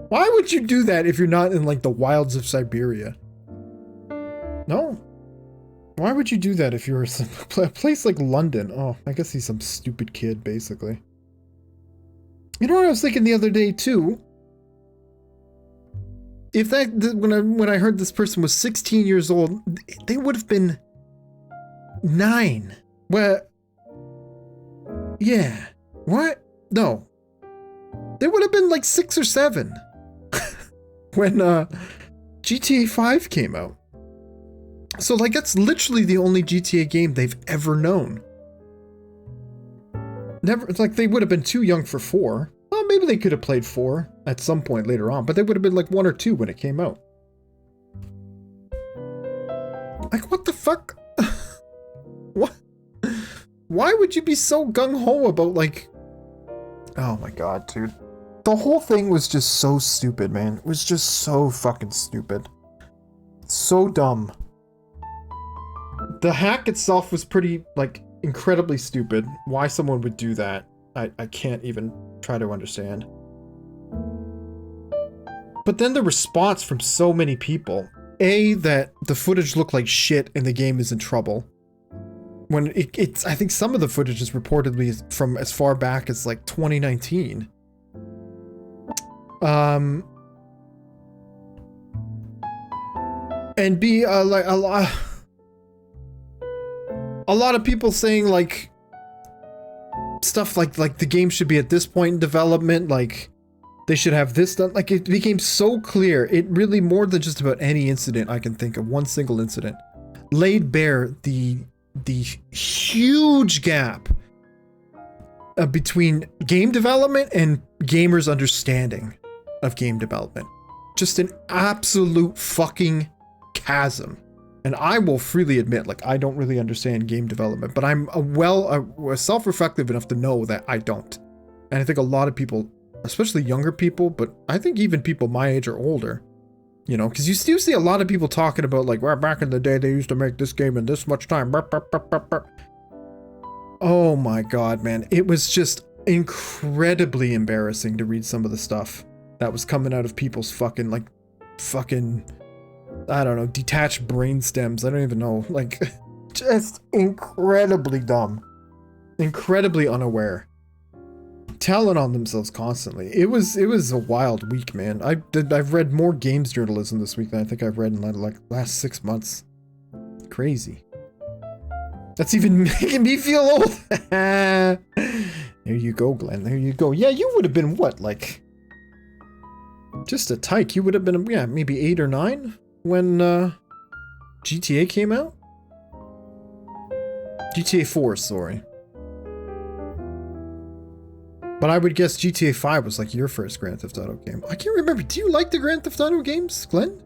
Why would you do that if you're not in like the wilds of Siberia? No. Why would you do that if you're a place like London? Oh, I guess he's some stupid kid, basically. You know what I was thinking the other day, too? If that, when I heard this person was 16 years old, they would have been 9. Well, Yeah. What? No. They would have been like 6 or 7 when GTA 5 came out. So like that's literally the only GTA game they've ever known. Never, it's like they would have been too young for 4. Well, maybe they could have played 4 at some point later on, but they would have been like 1 or 2 when it came out. Like, what the fuck? What? Why would you be so gung-ho about, like... Oh my god, dude. The whole thing was just so stupid, man. It was just so fucking stupid. So dumb. The hack itself was pretty, like, incredibly stupid. Why someone would do that, I can't even try to understand. But then the response from so many people, A, that the footage looked like shit and the game is in trouble. When it's, I think some of the footage is reportedly from as far back as like 2019. And B, like a lot of people saying like stuff like the game should be at this point in development, like they should have this done. Like it became so clear. It really, more than just about any incident I can think of, one single incident, laid bare the huge gap between game development and gamers' understanding of game development. Just an absolute fucking chasm. And I will freely admit, like, I don't really understand game development, but I'm self-reflective enough to know that I don't. And I think a lot of people, especially younger people, but I think even people my age or older, you know, because you still see a lot of people talking about, like, well, back in the day, they used to make this game in this much time. Oh my god, man. It was just incredibly embarrassing to read some of the stuff that was coming out of people's fucking, I don't know, detached brain stems. I don't even know. Like, just incredibly dumb. Incredibly unaware. Telling on themselves constantly. It was a wild week, man. I've read more games journalism this week than I think I've read in like last 6 months. Crazy. That's even making me feel old. There you go, Glenn. There you go. Yeah, you would have been what, like, just a tyke. You would have been, yeah, maybe 8 or 9 when GTA came out. GTA 4, sorry. But I would guess GTA 5 was like your first Grand Theft Auto game. I can't remember. Do you like the Grand Theft Auto games, Glenn?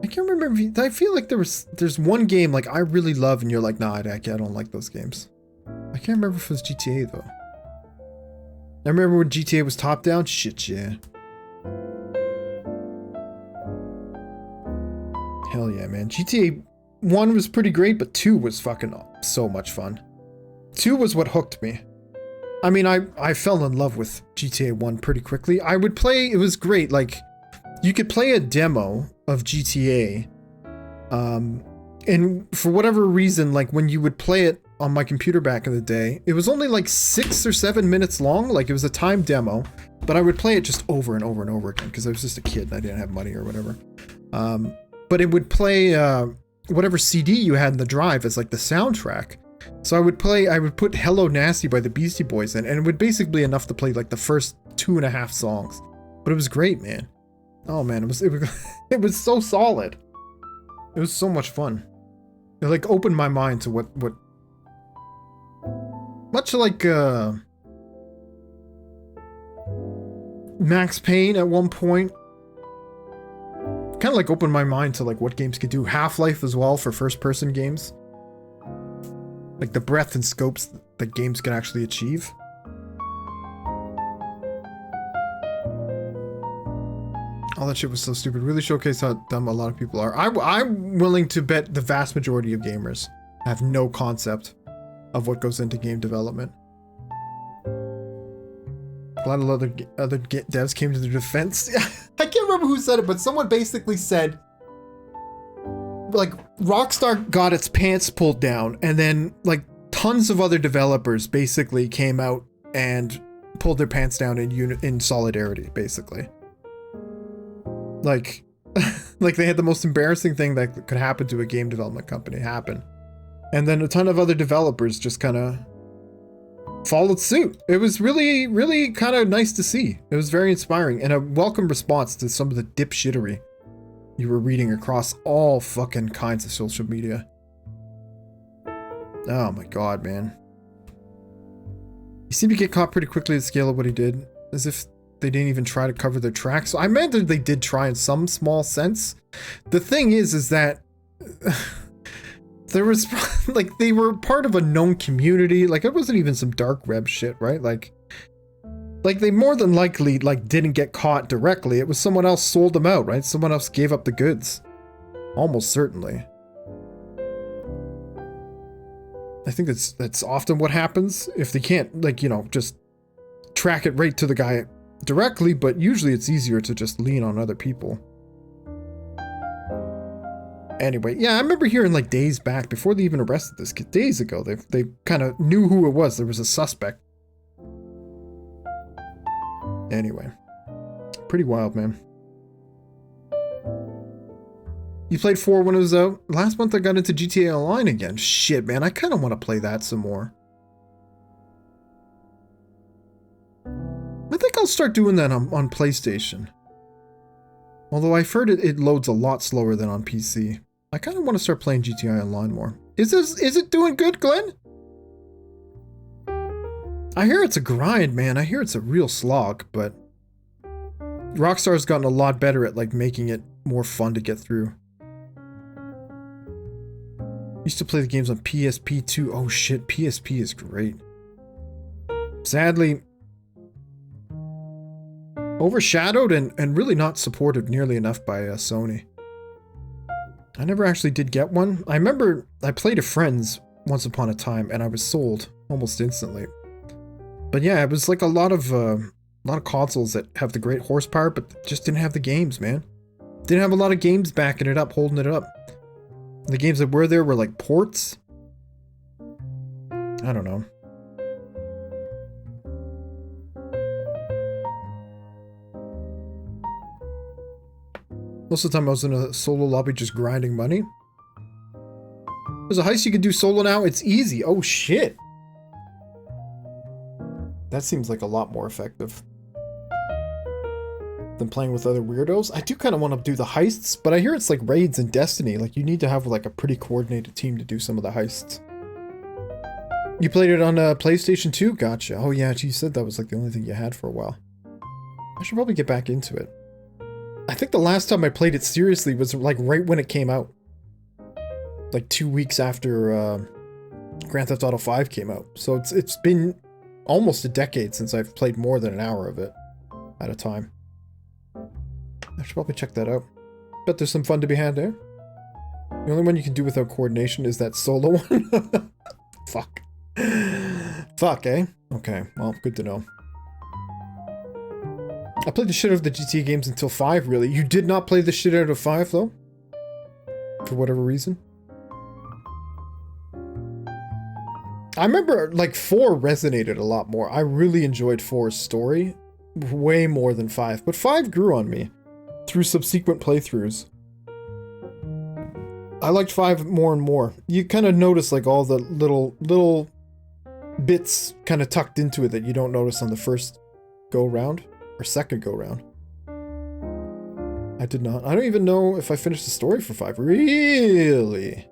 I can't remember. I feel like there's one game like I really love and you're like, nah, I don't like those games. I can't remember if it was GTA though. I remember when GTA was top down. Shit, yeah. Hell yeah, man. GTA 1 was pretty great, but 2 was fucking so much fun. 2 was what hooked me. I mean, I fell in love with GTA 1 pretty quickly. I would play, it was great, like, you could play a demo of GTA, and for whatever reason, like, when you would play it on my computer back in the day, it was only like 6 or 7 minutes long, like, it was a timed demo, but I would play it just over and over and over again, because I was just a kid and I didn't have money or whatever. But it would play, whatever CD you had in the drive as, like, the soundtrack. So I would put Hello Nasty by the Beastie Boys in, and it would basically enough to play like the first 2.5 songs. But it was great, man. Oh man, it was so solid. It was so much fun. It like opened my mind to what much like Max Payne at one point. Kind of like opened my mind to like what games could do. Half-Life as well for first-person games. Like the breadth and scopes that games can actually achieve. All that shit was so stupid. Really showcased how dumb a lot of people are. I'm willing to bet the vast majority of gamers have no concept of what goes into game development. A lot of other devs came to their defense. I can't remember who said it, but someone basically said, like, Rockstar got its pants pulled down, and then like tons of other developers basically came out and pulled their pants down in solidarity, basically. Like, like they had the most embarrassing thing that could happen to a game development company happen, and then a ton of other developers just kind of followed suit. It was really, really kind of nice to see. It was very inspiring and a welcome response to some of the dipshittery you were reading across all fucking kinds of social media. Oh my god, man. He seemed to get caught pretty quickly at the scale of what he did, as if they didn't even try to cover their tracks. So I meant that they did try in some small sense. The thing is that there was like they were part of a known community. Like it wasn't even some dark web shit, right? Like they more than likely like didn't get caught directly. It was someone else sold them out, right? Someone else gave up the goods. Almost certainly. I think that's often what happens if they can't, like, you know, just track it right to the guy directly, but usually it's easier to just lean on other people. Anyway, yeah, I remember hearing like days back before they even arrested this kid, days ago, they kind of knew who it was. There was a suspect. Anyway, pretty wild, man. You played 4 when it was out? Last month I got into GTA Online again. Shit, man, I kind of want to play that some more. I think I'll start doing that on PlayStation. Although I've heard it loads a lot slower than on PC. I kind of want to start playing GTA Online more. Is it doing good, Glenn? I hear it's a grind, man. I hear it's a real slog, but Rockstar's gotten a lot better at like making it more fun to get through. Used to play the games on PSP too. Oh shit, PSP is great. Sadly, overshadowed and really not supported nearly enough by Sony. I never actually did get one. I remember I played a friend's once upon a time and I was sold almost instantly. But yeah, it was like a lot of consoles that have the great horsepower, but just didn't have the games, man. Didn't have a lot of games backing it up, holding it up. The games that were there were like ports. I don't know. Most of the time I was in a solo lobby just grinding money. There's a heist you can do solo now. It's easy. Oh shit. That seems like a lot more effective than playing with other weirdos. I do kind of want to do the heists, but I hear it's like raids in Destiny. Like you need to have like a pretty coordinated team to do some of the heists. You played it on PlayStation 2? Gotcha. Oh yeah, you said that was like the only thing you had for a while. I should probably get back into it. I think the last time I played it seriously was like right when it came out. Like 2 weeks after Grand Theft Auto 5 came out. So it's been almost a decade since I've played more than an hour of it at a time. I should probably check that out. Bet there's some fun to be had there. The only one you can do without coordination is that solo one. Fuck. Fuck, eh? Okay, well, good to know. I played the shit out of the GTA games until 5, really. You did not play the shit out of 5, though? For whatever reason? I remember, like, 4 resonated a lot more. I really enjoyed 4's story. Way more than 5. But 5 grew on me through subsequent playthroughs. I liked 5 more and more. You kind of notice, like, all the little bits kind of tucked into it that you don't notice on the first go-round. Or second go-round. I did not. I don't even know if I finished the story for 5. Really?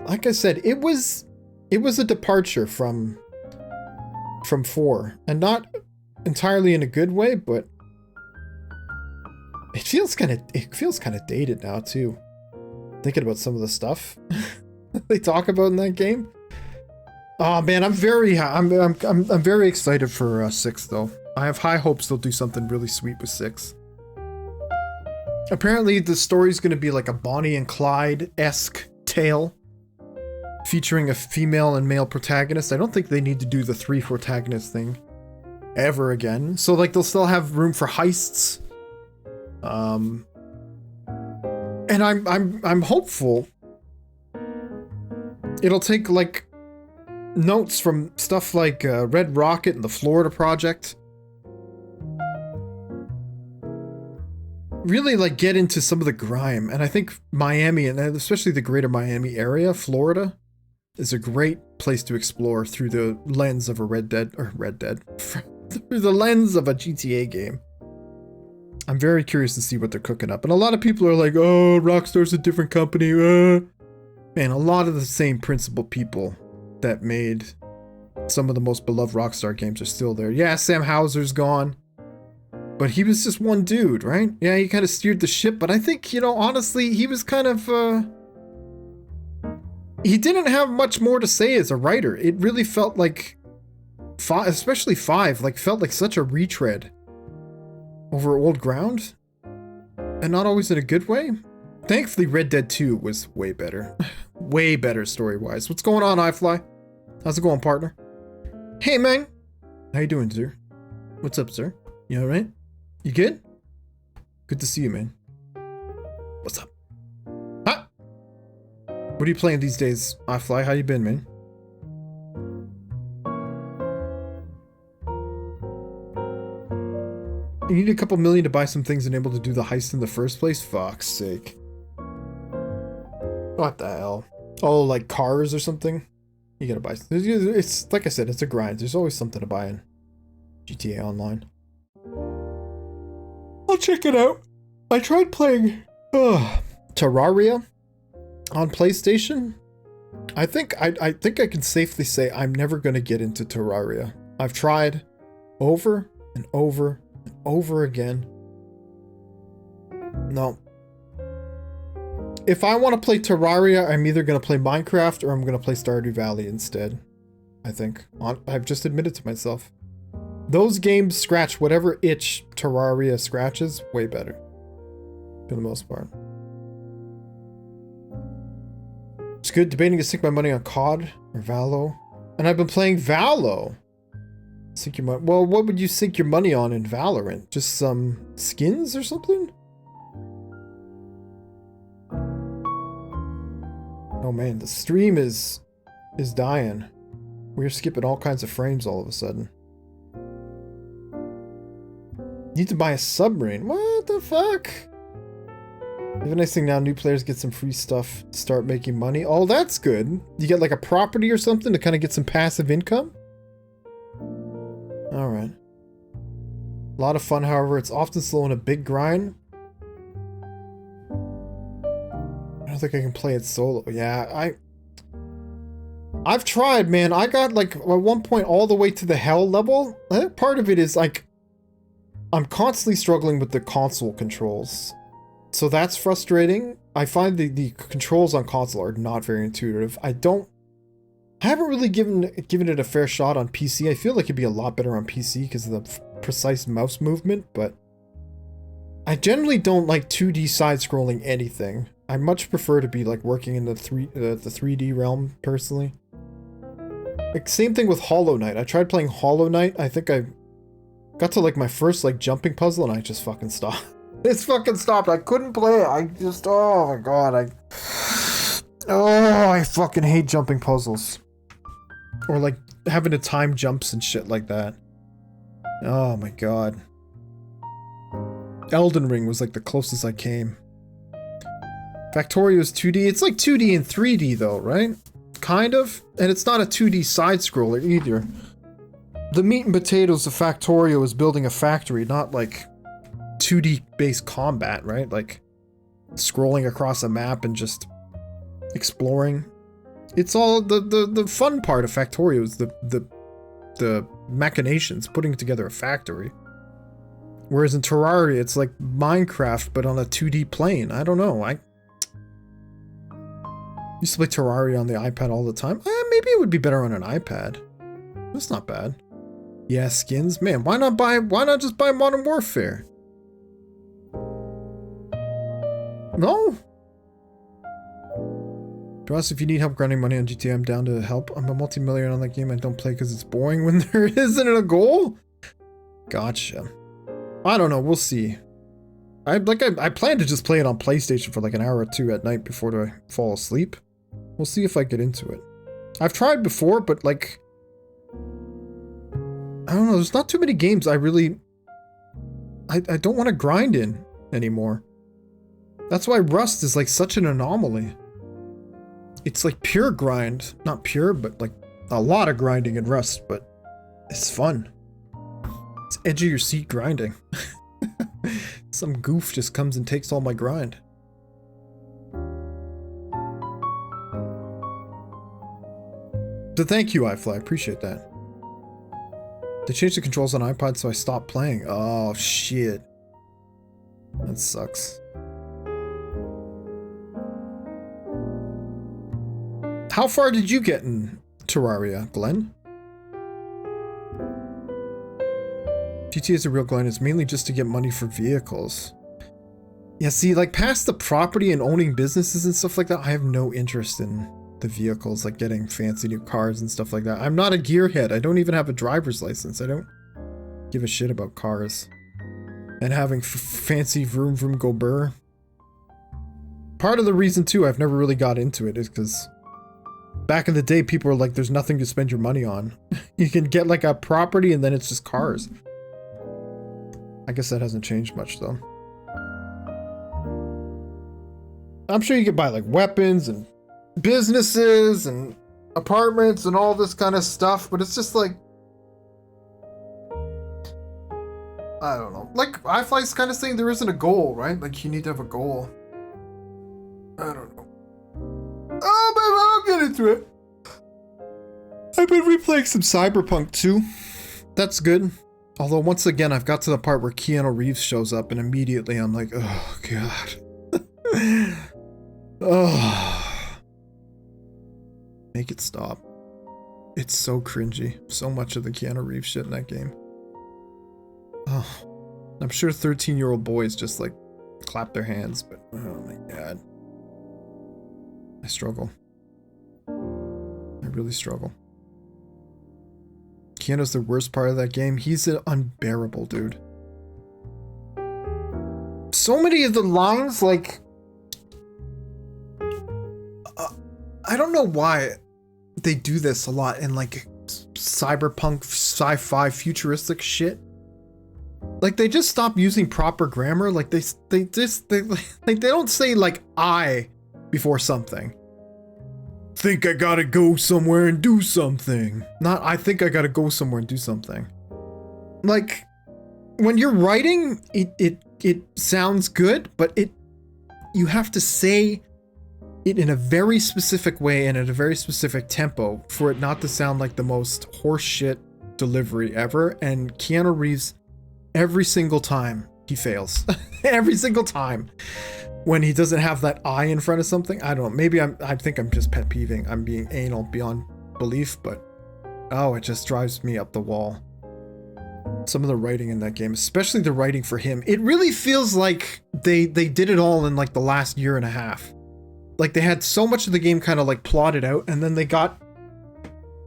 Like I said, it was a departure from 4. And not entirely in a good way, but it feels kind of dated now too. Thinking about some of the stuff they talk about in that game. Oh man, I'm very excited for 6 though. I have high hopes they'll do something really sweet with 6. Apparently the story's going to be like a Bonnie and Clyde-esque tale featuring a female and male protagonist. I don't think they need to do the 3 protagonist thing ever again. So like they'll still have room for heists. And I'm hopeful it'll take like notes from stuff like Red Rocket and the Florida Project. Really like get into some of the grime, and I think Miami, and especially the greater Miami area, Florida, is a great place to explore through the lens of a Red Dead, through the lens of a GTA game. I'm very curious to see what they're cooking up. And a lot of people are like, oh, Rockstar's a different company. Man, a lot of the same principal people that made some of the most beloved Rockstar games are still there. Yeah, Sam Houser's gone. But he was just one dude, right? Yeah, he kind of steered the ship. But I think, honestly, he was kind of... he didn't have much more to say as a writer. It really felt like... especially 5, felt like such a retread over old ground. And not always in a good way. Thankfully, Red Dead 2 was way better. Way better story-wise. What's going on, iFly? How's it going, partner? Hey, man. How you doing, sir? What's up, sir? You alright? You good? Good to see you, man. What's up? Huh? What are you playing these days, iFly? How you been, man? You need a couple million to buy some things and able to do the heist in the first place? Fuck's sake. What the hell? Oh, like cars or something? You gotta buy. It's like I said, it's a grind. There's always something to buy in GTA Online. I'll check it out. I tried playing Terraria on PlayStation. I think I can safely say I'm never gonna get into Terraria. I've tried over and over and over again. No. If I want to play Terraria, I'm either going to play Minecraft or I'm going to play Stardew Valley instead. I think. I've just admitted to myself. Those games scratch whatever itch Terraria scratches way better. For the most part. It's good debating to sink my money on COD or Valo. And I've been playing Valo. Sink your money. Well, what would you sink your money on in Valorant? Just some skins or something? Oh man, the stream is dying. We're skipping all kinds of frames all of a sudden. Need to buy a submarine. What the fuck? You have a nice thing now, new players get some free stuff to start making money. Oh, that's good. You get like a property or something to kind of get some passive income? Alright. A lot of fun, however, it's often slow and a big grind. I don't think I can play it solo. Yeah, I've tried, man. I got like at one point all the way to the hell level. I think part of it is like I'm constantly struggling with the console controls. So that's frustrating. I find the controls on console are not very intuitive. I haven't really given it a fair shot on PC. I feel like it'd be a lot better on PC because of the precise mouse movement, but I generally don't like 2D side-scrolling anything. I much prefer to be like working in the 3D realm personally. Like same thing with Hollow Knight. I tried playing Hollow Knight. I think I got to like my first like jumping puzzle and I just fucking stopped. It's fucking stopped. I couldn't play it. I just, oh my god. I fucking hate jumping puzzles. Or like having to time jumps and shit like that. Oh my god. Elden Ring was like the closest I came. Factorio is 2D. It's like 2D and 3D though, right? Kind of. And it's not a 2D side-scroller either. The meat and potatoes of Factorio is building a factory, not like 2D based combat, right? Like scrolling across a map and just exploring. It's all the fun part of Factorio is the machinations, putting together a factory. Whereas in Terraria, it's like Minecraft, but on a 2D plane. I don't know. I used to play Terraria on the iPad all the time. Maybe it would be better on an iPad. That's not bad. Yeah, skins. Man, why not just buy Modern Warfare? No? Ross, if you need help grinding money on GTA, I'm down to help. I'm a multi-millionaire on that game. I don't play because it's boring when there isn't a goal. Gotcha. I don't know. We'll see. I plan to just play it on PlayStation for like an hour or two at night before I fall asleep. We'll see if I get into it. I've tried before, but like, I don't know. There's not too many games I don't want to grind in anymore. That's why Rust is like such an anomaly. it's like pure grind. Not pure, but like a lot of grinding in Rust, but it's fun. It's edge of your seat grinding. Some goof just comes and takes all my grind. So thank you, iFly. I appreciate that. They changed the controls on iPod, so I stopped playing. Oh, shit. That sucks. How far did you get in Terraria, Glenn? GTA is a real grind. It's mainly just to get money for vehicles. Yeah, see, like past the property and owning businesses and stuff like that, I have no interest in the vehicles, like getting fancy new cars and stuff like that. I'm not a gearhead. I don't even have a driver's license. I don't give a shit about cars. And having fancy vroom vroom go burr. Part of the reason too I've never really got into it is because back in the day people were like, there's nothing to spend your money on. You can get like a property and then it's just cars. I guess that hasn't changed much though. I'm sure you could buy like weapons and businesses and apartments and all this kind of stuff, but it's just like, I don't know. Like iFly's kind of saying there isn't a goal, right? Like you need to have a goal. I don't know. Oh, maybe I'll get into it. I've been replaying some Cyberpunk too. That's good. Although once again, I've got to the part where Keanu Reeves shows up and immediately I'm like, oh god. Oh. Make it stop. It's so cringy. So much of the Keanu Reeves shit in that game. Oh. I'm sure 13-year-old boys just like clap their hands, but oh my god. I struggle. I really struggle. Keanu's the worst part of that game. He's an unbearable dude. So many of the lines, like... I don't know why they do this a lot in like cyberpunk, sci-fi, futuristic shit. Like they just stop using proper grammar. Like they don't say like I before something. Think I gotta go somewhere and do something. Not I think I gotta go somewhere and do something. Like when you're writing, it sounds good, but you have to say it in a very specific way and at a very specific tempo for it not to sound like the most horseshit delivery ever. And Keanu Reeves, every single time he fails. Every single time when he doesn't have that I in front of something. I don't know, maybe I think I'm just pet peeving. I'm being anal beyond belief, but oh, it just drives me up the wall. Some of the writing in that game, especially the writing for him, it really feels like they did it all in like the last year and a half. Like they had so much of the game kind of like plotted out, and then they got,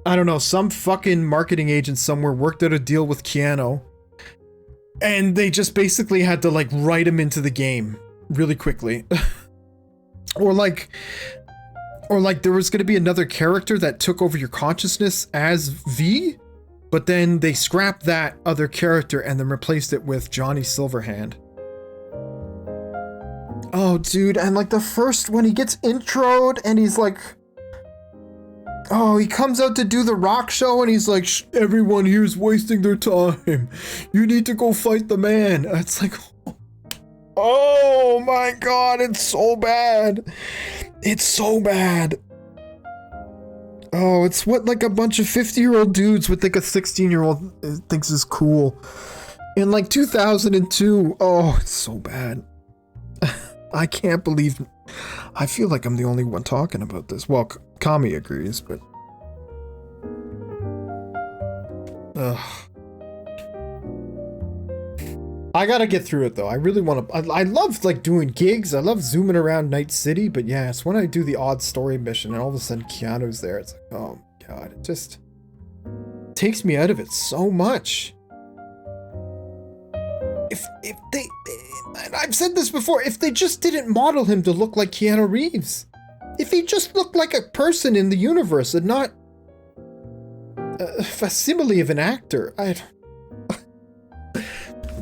I don't know, some fucking marketing agent somewhere worked out a deal with Keanu, and they just basically had to like write him into the game really quickly. or like there was going to be another character that took over your consciousness as V, but then they scrapped that other character and then replaced it with Johnny Silverhand. Oh, dude, and like the first, when he gets introed and he's like, oh, he comes out to do the rock show and he's like, everyone here's wasting their time. You need to go fight the man. It's like, oh my god, it's so bad. It's so bad. Oh, it's what like a bunch of 50-year-old dudes would think a 16-year-old thinks is cool. In like 2002, oh, it's so bad. I can't believe... I feel like I'm the only one talking about this. Well, Kami agrees, but... Ugh. I gotta get through it, though. I really want to... I love, like, doing gigs. I love zooming around Night City, but yeah, it's when I do the odd story mission and all of a sudden Keanu's there. It's like, oh my god, it just... takes me out of it so much. If they... And I've said this before, if they just didn't model him to look like Keanu Reeves, if he just looked like a person in the universe and not a facsimile of an actor,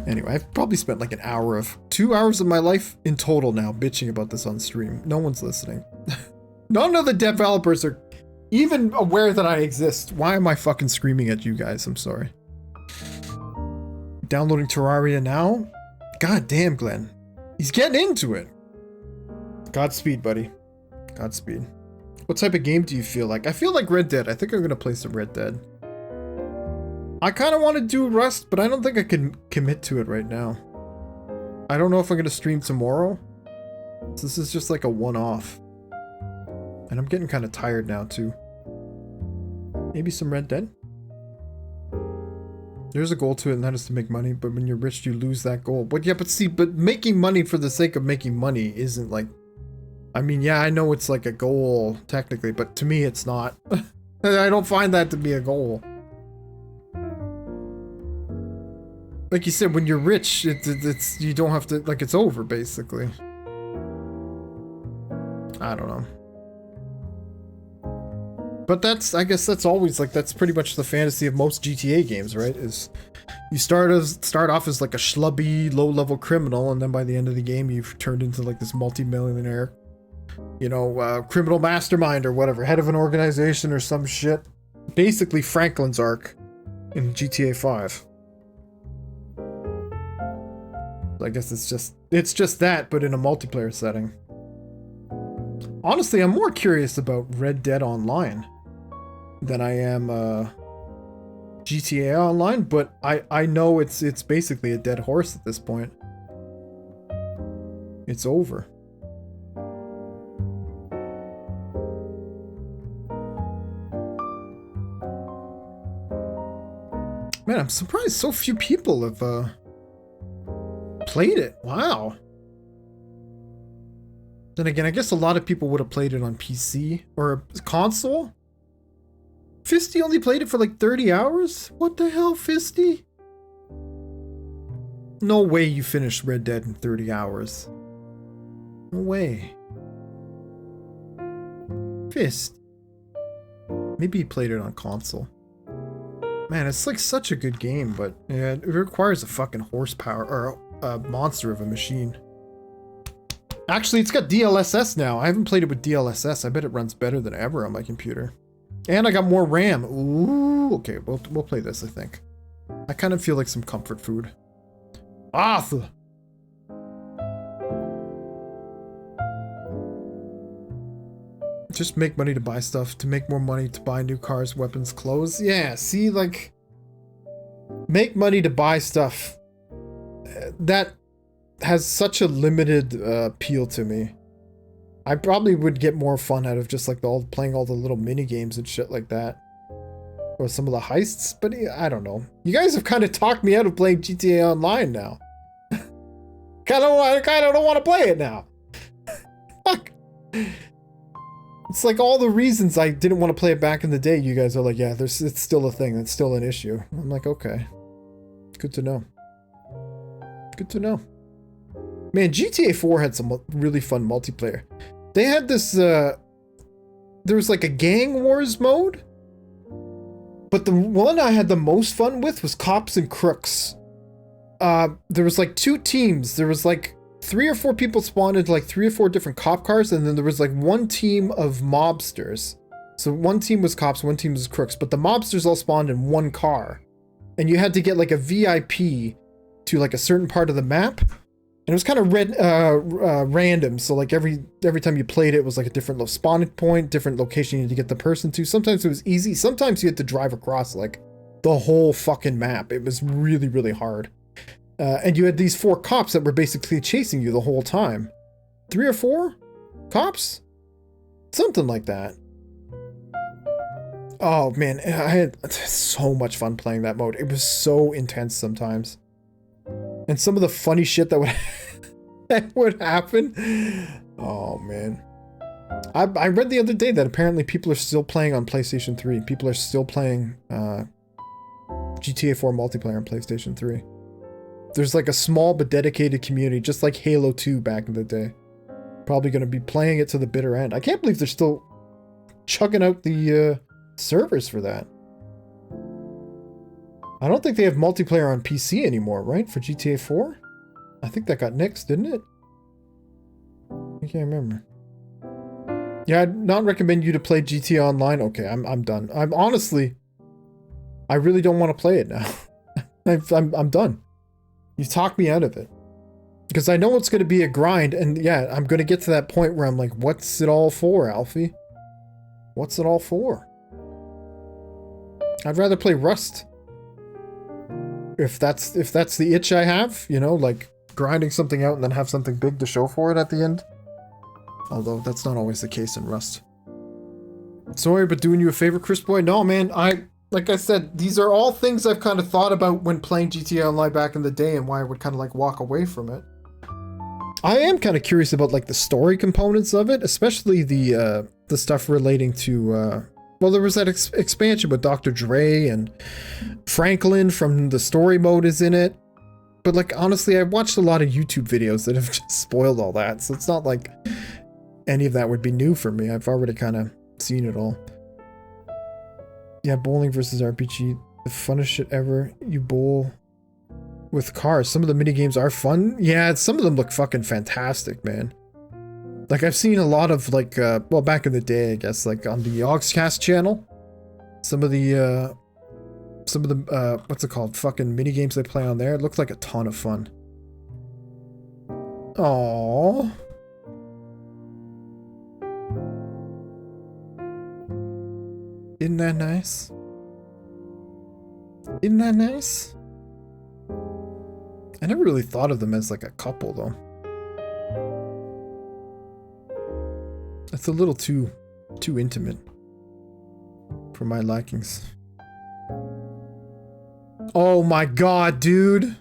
Anyway, I've probably spent like 2 hours of my life in total now bitching about this on stream. No one's listening. None of the developers are even aware that I exist. Why am I fucking screaming at you guys? I'm sorry. Downloading Terraria now? God damn, Glenn. He's getting into it. Godspeed, buddy. Godspeed. What type of game do you feel like? I feel like Red Dead. I think I'm gonna play some Red Dead. I kind of want to do Rust, but I don't think I can commit to it right now. I don't know if I'm gonna stream tomorrow. So this is just like a one-off. And I'm getting kind of tired now, too. Maybe some Red Dead? There's a goal to it, and that is to make money, but when you're rich, you lose that goal. But yeah, but see, but making money for the sake of making money isn't like... I mean, yeah, I know it's like a goal, technically, but to me, it's not. I don't find that to be a goal. Like you said, when you're rich, it's you don't have to... Like, it's over, basically. I don't know. But that's, I guess that's always like, that's pretty much the fantasy of most GTA games, right? Is you start off as like a schlubby, low-level criminal, and then by the end of the game, you've turned into like this multi-millionaire, you know, criminal mastermind or whatever, head of an organization or some shit. Basically, Franklin's arc in GTA 5. I guess it's just that, but in a multiplayer setting. Honestly, I'm more curious about Red Dead Online than I am GTA Online, but I know it's basically a dead horse at this point. It's over. Man, I'm surprised so few people have played it. Wow. Then again, I guess a lot of people would have played it on PC or a console. Fisty only played it for like 30 hours? What the hell, Fisty? No way you finished Red Dead in 30 hours. No way. Fist. Maybe he played it on console. Man, it's like such a good game, but yeah, it requires a fucking horsepower or a monster of a machine. Actually, it's got DLSS now. I haven't played it with DLSS. I bet it runs better than ever on my computer. And I got more RAM. Ooh, okay, we'll play this, I think. I kind of feel like some comfort food. Arthur! Just make money to buy stuff, to make more money to buy new cars, weapons, clothes. Yeah, see, like... Make money to buy stuff. That has such a limited appeal to me. I probably would get more fun out of just like playing all the little mini games and shit like that, or some of the heists. But I don't know. You guys have kind of talked me out of playing GTA Online now. I kind of don't want to play it now. Fuck. It's like all the reasons I didn't want to play it back in the day. You guys are like, yeah, it's still a thing. It's still an issue. I'm like, okay, good to know. Good to know. Man, GTA 4 had some really fun multiplayer. They had this, there was like a gang wars mode. But the one I had the most fun with was Cops and Crooks. There was like two teams. There was like 3 or 4 people spawned into like 3 or 4 different cop cars. And then there was like one team of mobsters. So one team was cops, one team was crooks. But the mobsters all spawned in one car. And you had to get like a VIP to like a certain part of the map. And it was kind of random, so like every time you played it was like a different spawning point, different location you had to get the person to. Sometimes it was easy, sometimes you had to drive across like the whole fucking map. It was really, really hard. And you had these 4 cops that were basically chasing you the whole time. 3 or 4 cops? Something like that. Oh man, I had so much fun playing that mode. It was so intense sometimes. And some of the funny shit that would happen. Oh man. I read the other day that apparently people are still playing on PlayStation 3. People are still playing GTA 4 multiplayer on PlayStation 3. There's like a small but dedicated community, just like Halo 2 back in the day. Probably going to be playing it to the bitter end. I can't believe they're still chugging out the servers for that. I don't think they have multiplayer on PC anymore, right? For GTA 4? I think that got nixed, didn't it? I can't remember. Yeah, I'd not recommend you to play GTA Online. Okay, I'm done. I'm honestly, I really don't want to play it now. I'm done. You've talked me out of it. Because I know it's going to be a grind, and yeah, I'm going to get to that point where I'm like, what's it all for, Alfie? What's it all for? I'd rather play Rust. If that's the itch I have, you know, like grinding something out and then have something big to show for it at the end. Although that's not always the case in Rust. Sorry, but doing you a favor, Chris Boy? No, man, like I said, these are all things I've kind of thought about when playing GTA Online back in the day and why I would kind of like walk away from it. I am kind of curious about like the story components of it, especially the stuff relating to, well, there was that expansion with Dr. Dre and Franklin from the story mode is in it. But like, honestly, I watched a lot of YouTube videos that have just spoiled all that. So it's not like any of that would be new for me. I've already kind of seen it all. Yeah, bowling versus RPG, the funnest shit ever. You bowl with cars. Some of the mini games are fun. Yeah, some of them look fucking fantastic, man. Like I've seen a lot of like, well, back in the day, I guess, like on the Yogscast channel, some of the what's it called? Fucking mini games they play on there. It looked like a ton of fun. Aww. Isn't that nice? Isn't that nice? I never really thought of them as like a couple though. It's a little too intimate for my likings. Oh my god, dude.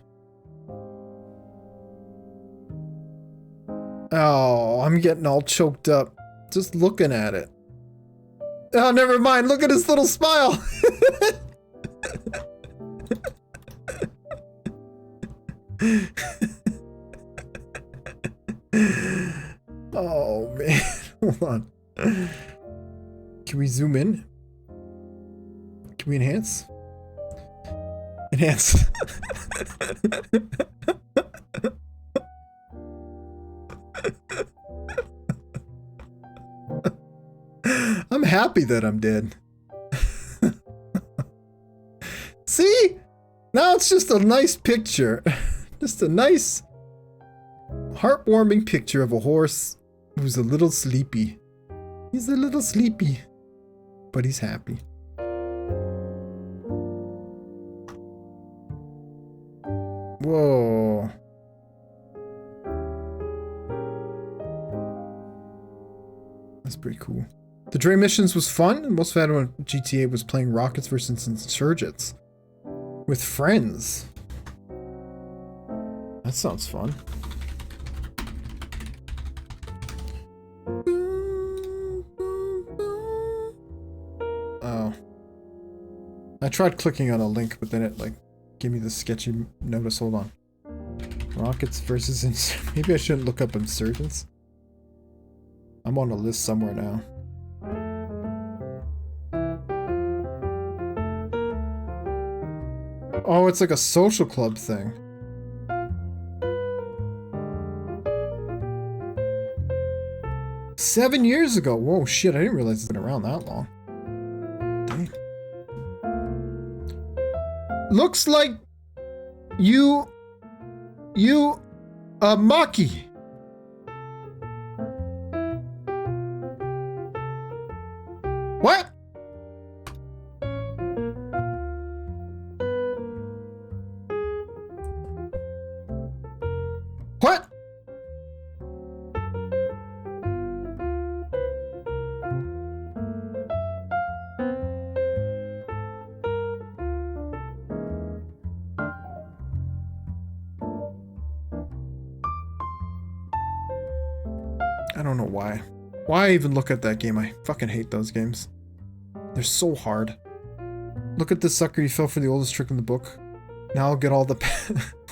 Oh, I'm getting all choked up just looking at it. Oh, never mind. Look at his little smile. Oh, man. Hold on. Can we zoom in? Can we enhance? Enhance. I'm happy that I'm dead. See? Now it's just a nice picture. Just a nice, heartwarming picture of a horse who's a little sleepy. He's a little sleepy, but he's happy. Whoa. That's pretty cool. The Dre missions was fun, and most of it when GTA was playing Rockets versus Insurgents with friends. That sounds fun. Oh. I tried clicking on a link, but then it like gave me the sketchy notice. Hold on. Rockets versus Insurgents. Maybe I shouldn't look up Insurgents. I'm on a list somewhere now. Oh, it's like a social club thing. $7 years ago. Whoa, shit, I didn't realize it's been around that long. Dang. Looks like you Maki. What? What? I don't know why. Why even look at that game? I fucking hate those games. They're so hard. Look at this sucker, he fell for the oldest trick in the book. Now I'll get all the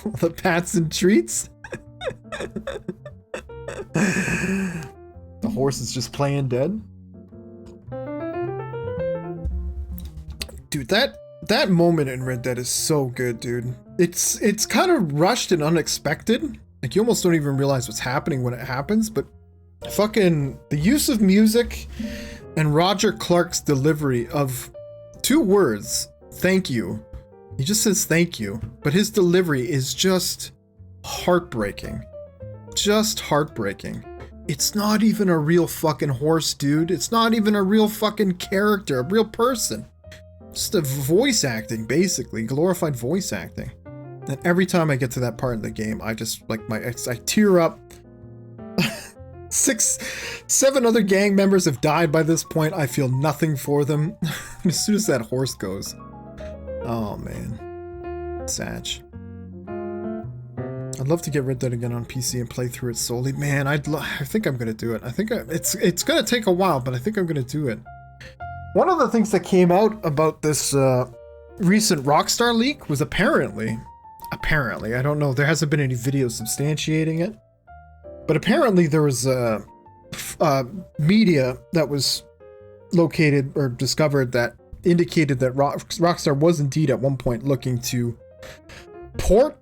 all the pats and treats. The horse is just playing dead. Dude, that moment in Red Dead is so good, dude. It's kind of rushed and unexpected. Like you almost don't even realize what's happening when it happens, but Fucking the use of music and Roger Clark's delivery of 2 words, thank you. He just says thank you, but his delivery is just heartbreaking. Just heartbreaking. It's not even a real fucking horse, dude. It's not even a real fucking character, a real person. Just a voice acting, basically. Glorified voice acting. And every time I get to that part in the game, I just, like, I tear up. 7 other gang members have died by this point. I feel nothing for them. As soon as that horse goes. Oh, man. Satch. I'd love to get Red Dead again on PC and play through it solely. Man, I think I'm gonna do it. I think it's gonna take a while, but I think I'm gonna do it. One of the things that came out about this recent Rockstar leak was apparently, I don't know, there hasn't been any video substantiating it, but apparently there was media that was located or discovered that indicated that Rockstar was indeed at one point looking to port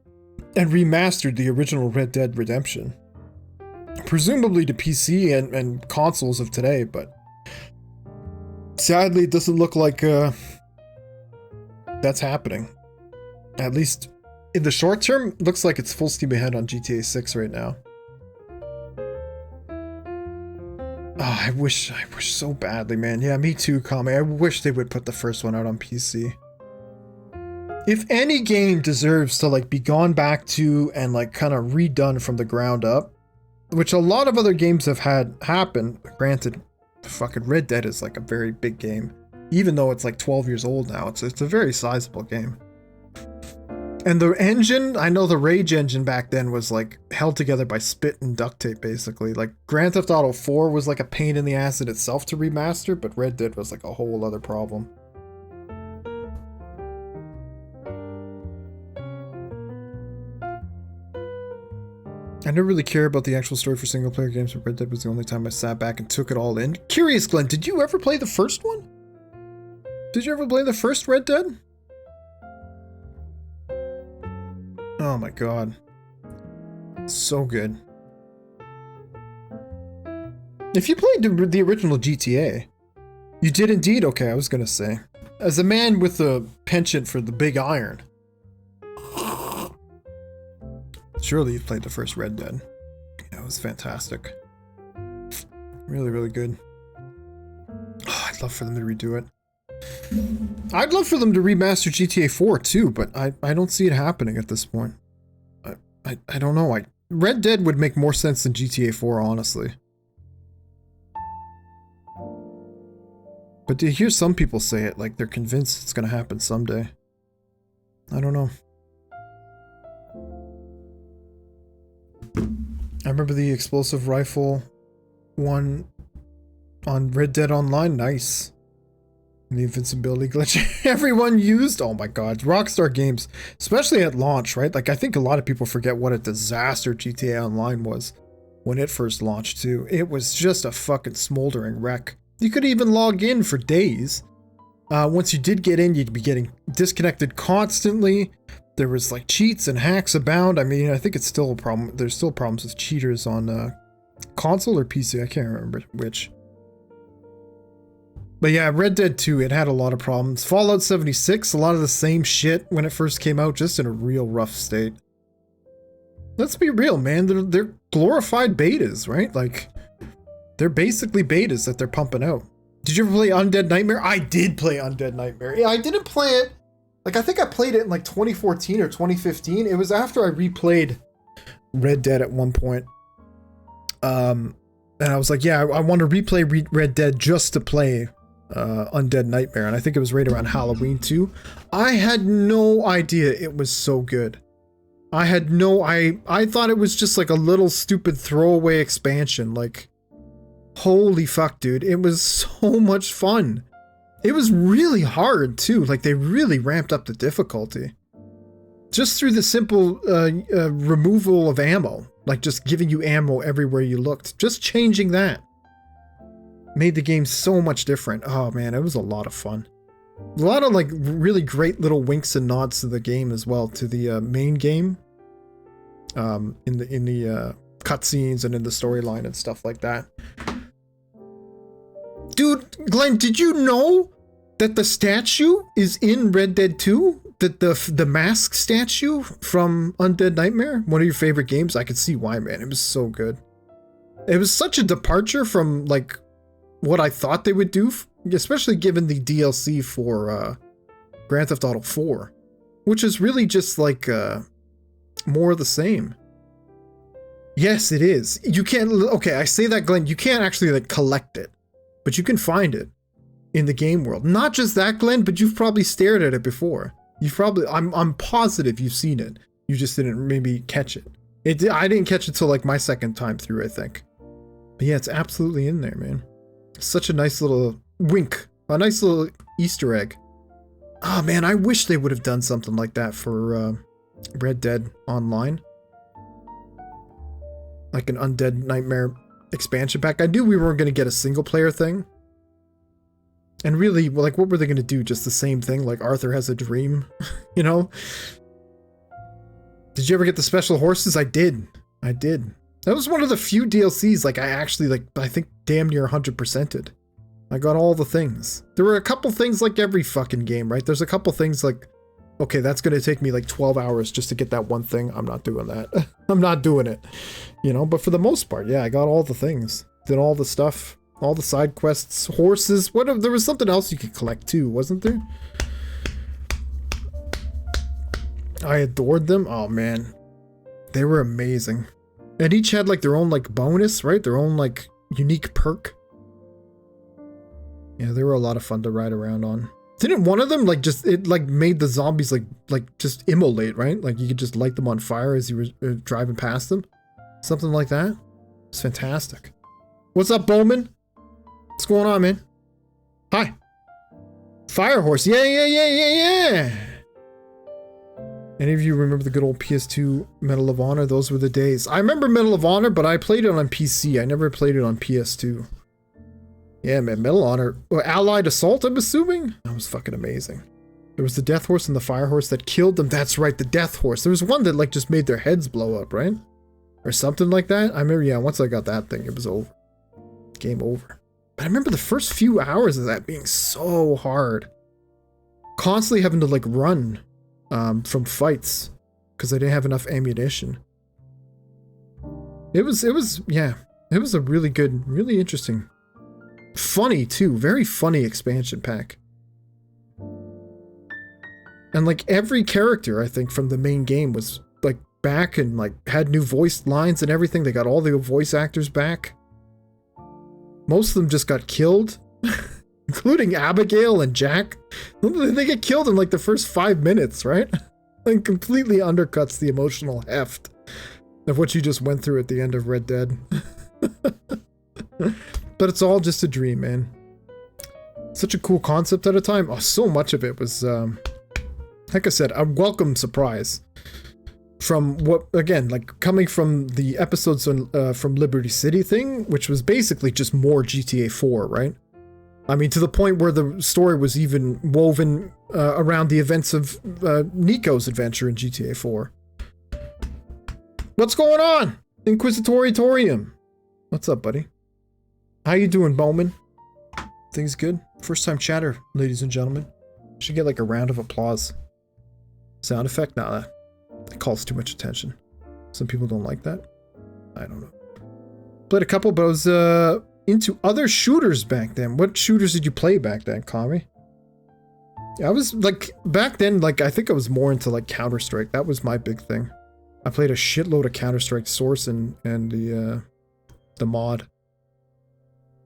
and remastered the original Red Dead Redemption. Presumably to PC and consoles of today, but sadly it doesn't look like that's happening. At least in the short term, looks like it's full steam ahead on GTA 6 right now. Oh, I wish so badly, man. Yeah, me too, Kame. I wish they would put the first one out on PC. If any game deserves to like be gone back to and like kind of redone from the ground up, which a lot of other games have had happen, granted, fucking Red Dead is like a very big game, even though it's like 12 years old now. It's a very sizable game. And the engine, I know the Rage engine back then was like held together by spit and duct tape, basically. Like Grand Theft Auto 4 was like a pain in the ass in itself to remaster, but Red Dead was like a whole other problem. I never really care about the actual story for single player games, but Red Dead was the only time I sat back and took it all in. Curious, Glenn, did you ever play the first one? Did you ever play the first Red Dead? Oh my god. So good. If you played the original GTA, you did indeed, okay, I was gonna say. As a man with a penchant for the big iron, surely you've played the first Red Dead. Yeah, it was fantastic. Really, really good. Oh, I'd love for them to redo it. I'd love for them to remaster GTA 4 too, but I don't see it happening at this point. I don't know. Red Dead would make more sense than GTA 4, honestly. But to hear some people say it, like they're convinced it's gonna happen someday. I don't know. I remember the explosive rifle one on Red Dead Online. Nice. And the invincibility glitch everyone used. Oh my god. Rockstar games, especially at launch, right? Like I think a lot of people forget what a disaster GTA Online was when it first launched too. It was just a fucking smoldering wreck. You could even log in for days. Once you did get in, you'd be getting disconnected constantly. There was like cheats and hacks abound. I mean, I think it's still a problem. There's still problems with cheaters on console or PC. I can't remember which. But yeah, Red Dead 2, it had a lot of problems. Fallout 76, a lot of the same shit when it first came out, just in a real rough state. Let's be real, man. They're glorified betas, right? Like, they're basically betas that they're pumping out. Did you ever play Undead Nightmare? I did play Undead Nightmare. Yeah, I didn't play it. Like, I think I played it in like 2014 or 2015. It was after I replayed Red Dead at one point. And I was like, yeah, I want to replay Red Dead just to play Undead Nightmare. And I think it was right around Halloween too. I had no idea it was so good. I thought it was just like a little stupid throwaway expansion. Like, holy fuck, dude. It was so much fun. It was really hard too. Like, they really ramped up the difficulty. Just through the simple removal of ammo. Like, just giving you ammo everywhere you looked. Just changing that made the game so much different. Oh man, it was a lot of fun. A lot of like really great little winks and nods to the game as well, to the main game. In the cutscenes and in the storyline and stuff like that. Dude, Glenn, did you know that the statue is in Red Dead 2? That the mask statue from Undead Nightmare? One of your favorite games? I could see why, man. It was so good. It was such a departure from, like, what I thought they would do, especially given the DLC for Grand Theft Auto 4, which is really just, like, more of the same. Yes, it is. You can't... Okay, I say that, Glenn. You can't actually, like, collect it, but you can find it in the game world. Not just that, Glenn, but you've probably stared at it before. You've probably, I'm positive you've seen it. You just didn't maybe catch it. I didn't catch it till like my second time through, I think. But yeah, it's absolutely in there, man. Such a nice little wink, a nice little Easter egg. Oh man, I wish they would have done something like that for Red Dead Online. Like an Undead Nightmare expansion pack. I knew we weren't going to get a single player thing. And really, like, what were they going to do? Just the same thing? Like, Arthur Has a Dream? You know? Did you ever get the special horses? I did. I did. That was one of the few DLCs, like, I actually, like, I think damn near 100%ed. I got all the things. There were a couple things like every fucking game, right? There's a couple things like, okay, that's going to take me like 12 hours just to get that one thing. I'm not doing that. I'm not doing it. You know, but for the most part, yeah, I got all the things. Did all the stuff. All the side quests, horses. There was something else you could collect too, wasn't there? I adored them. Oh man, they were amazing. And each had like their own like bonus, right? Their own like unique perk. Yeah, they were a lot of fun to ride around on. Didn't one of them like just it like made the zombies like just immolate, right? Like you could just light them on fire as you were driving past them, something like that. It's fantastic. What's up, Bowman? What's going on, man? Hi. Firehorse. Yeah. Any of you remember the good old PS2 Medal of Honor? Those were the days. I remember Medal of Honor, but I played it on PC. I never played it on PS2. Yeah, man. Medal of Honor. Allied Assault, I'm assuming? That was fucking amazing. There was the Death Horse and the Firehorse that killed them. That's right, the Death Horse. There was one that like just made their heads blow up, right? Or something like that. I remember, yeah, once I got that thing, it was over. Game over. But I remember the first few hours of that being so hard. Constantly having to like run from fights because I didn't have enough ammunition. It was a really good, really interesting, funny too, very funny expansion pack. And like every character, I think, from the main game was like back and like had new voice lines and everything. They got all the voice actors back. Most of them just got killed, including Abigail and Jack. They get killed in like the first 5 minutes, right? And completely undercuts the emotional heft of what you just went through at the end of Red Dead. But it's all just a dream, man. Such a cool concept at a time. Oh, so much of it was, like I said, a welcome surprise. From what, again, like coming from the episodes on, from Liberty City thing, which was basically just more GTA 4, right? I mean, to the point where the story was even woven around the events of Nico's adventure in GTA 4. What's going on? Inquisitorium. What's up, buddy? How you doing, Bowman? Things good? First time chatter, ladies and gentlemen. Should get like a round of applause. Sound effect? Nah, that calls too much attention. Some people don't like that. I don't know. Played a couple, but I was into other shooters back then. What shooters did you play back then, Kami? Yeah, I was like, back then, like, I think I was more into like Counter-Strike. That was my big thing. I played a shitload of Counter-Strike Source and the mod.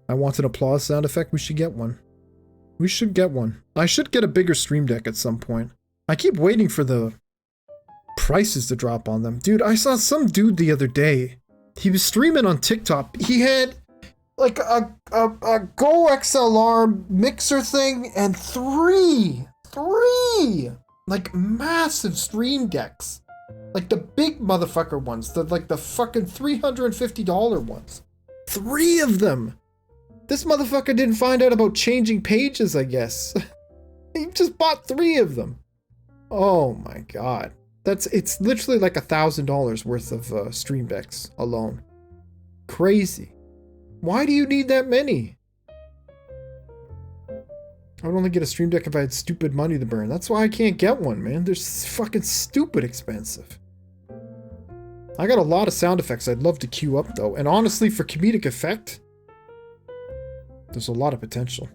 I want an applause sound effect. We should get one. We should get one. I should get a bigger stream deck at some point. I keep waiting for the prices to drop on them. Dude, I saw some dude the other day. He was streaming on TikTok. He had like a Go XLR mixer thing and three like massive stream decks. Like the big motherfucker ones, like the fucking $350 ones. 3 of them. This motherfucker didn't find out about changing pages, I guess. He just bought 3 of them. Oh my god. It's literally like $1,000 worth of stream decks alone. crazy. Why do you need that many? I would only get a Stream Deck if I had stupid money to burn. That's why I can't get one, man. They're fucking stupid expensive. I got a lot of sound effects I'd love to queue up, though. And honestly, for comedic effect, there's a lot of potential.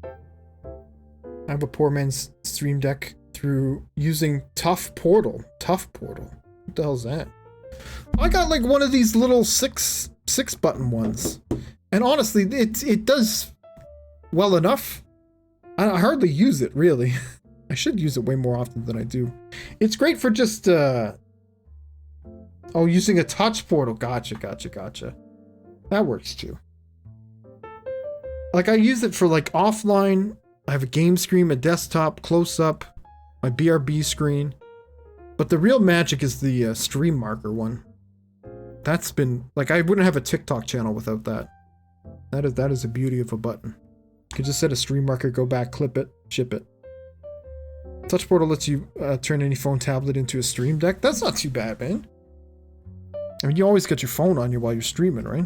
I have a poor man's Stream Deck through using Tough Portal. Tough Portal? What the hell's that? I got like one of these little six button ones. And honestly, it does well enough. I hardly use it, really. I should use it way more often than I do. It's great for just, oh, using a touch portal. Gotcha. That works too. Like, I use it for, like, offline. I have a game screen, a desktop, close-up, my BRB screen. But the real magic is the stream marker one. That's been, like, I wouldn't have a TikTok channel without that. That is a beauty of a button. You could just set a stream marker, go back, clip it, ship it. Touch Portal lets you turn any phone tablet into a stream deck. That's not too bad, man. I mean, you always get your phone on you while you're streaming, right?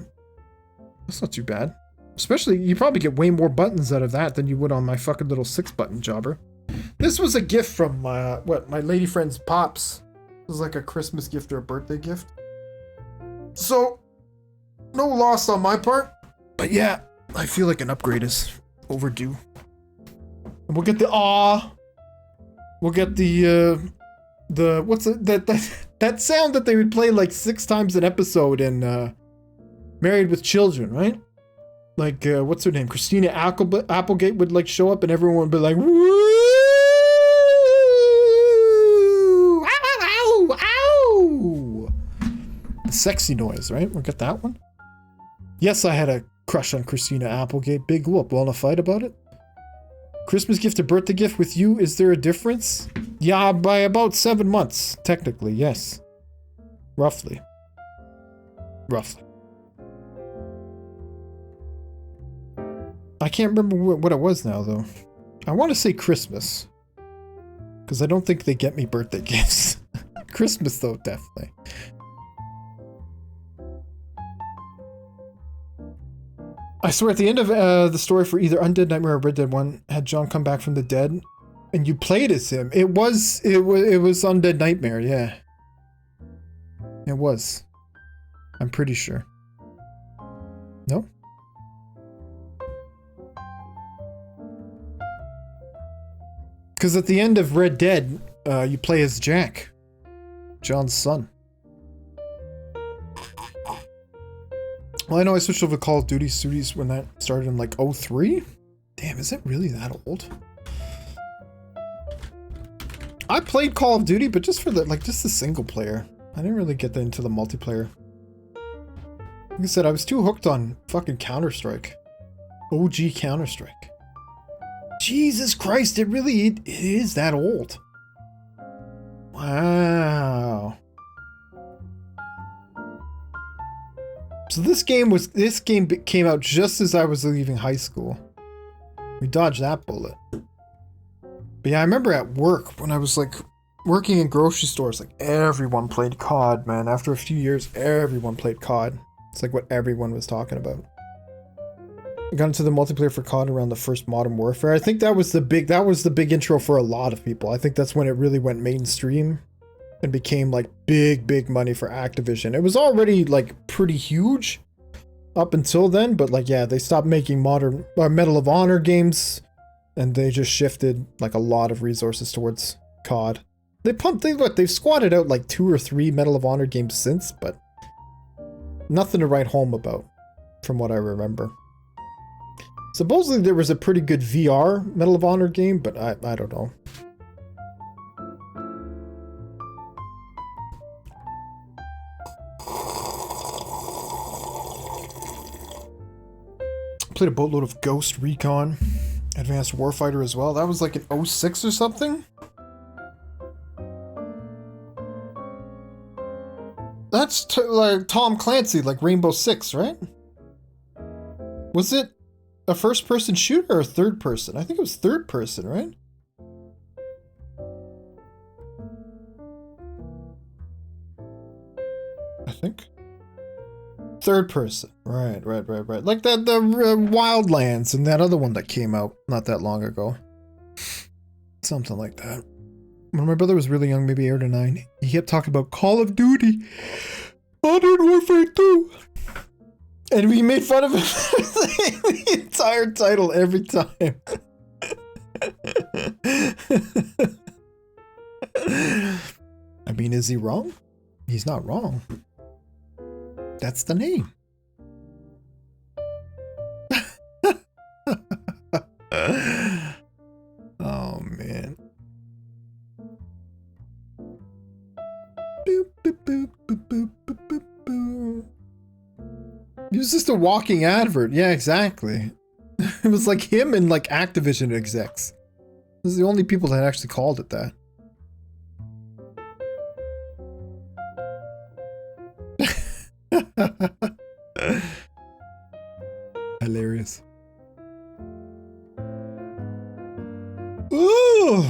That's not too bad. Especially, you probably get way more buttons out of that than you would on my fucking little 6-button jobber. This was a gift from, my lady friend's pops. It was like a Christmas gift or a birthday gift. So, no loss on my part. But yeah, I feel like an upgrade is overdue. And we'll get the we'll get the what's it, that sound that they would play like 6 times an episode in Married with Children, right? Like what's her name? Christina Applegate would like show up and everyone would be like, woo, ow, ow, ow. The sexy noise, right? We'll get that one. Yes, I had a crush on Christina Applegate. Big whoop. Wanna fight about it? Christmas gift or birthday gift with you, is there a difference? Yeah, by about 7 months, technically, yes. Roughly. I can't remember what it was now, though. I want to say Christmas. Because I don't think they get me birthday gifts. Christmas, though, definitely. I swear, at the end of the story for either Undead Nightmare or Red Dead 1, had John come back from the dead, and you played as him. It was Undead Nightmare, yeah. It was. I'm pretty sure. No? Because at the end of Red Dead, you play as Jack, John's son. Well, I know I switched over to Call of Duty Studios when that started in like 03. Damn, is it really that old? I played Call of Duty, but just for the just the single player. I didn't really get into the multiplayer. Like I said, I was too hooked on fucking Counter-Strike. OG Counter-Strike. Jesus Christ, it is that old. Wow. So this game came out just as I was leaving high school. We dodged that bullet. But yeah, I remember at work when I was like working in grocery stores, like everyone played COD, man. After a few years, everyone played COD. It's like what everyone was talking about. I got into the multiplayer for COD around the first Modern Warfare. I think that was the big intro for a lot of people. I think that's when it really went mainstream and became like big money for Activision. It was already like pretty huge up until then, but like yeah, they stopped making Medal of Honor games and they just shifted like a lot of resources towards COD. They've squatted out like 2 or 3 Medal of Honor games since, but nothing to write home about from what I remember. Supposedly there was a pretty good VR Medal of Honor game, but I don't know. Played a boatload of Ghost Recon Advanced Warfighter as well. That was like an 06 or something? That's like Tom Clancy, like Rainbow Six, right? Was it a first-person shooter or a third-person? I think it was third-person, right? I think. Third person. Right. Like that the Wildlands and that other one that came out not that long ago. Something like that. When my brother was really young, maybe 8 or 9, he kept talking about Call of Duty, Modern Warfare 2. And we made fun of him for saying the entire title every time. I mean, is he wrong? He's not wrong. That's the name. Oh, man. Boop, boop, boop, boop, boop, boop, boop, boop. He was just a walking advert. Yeah, exactly. It was like him and like Activision execs. Those are the only people that actually called it that. Hilarious. Ooh.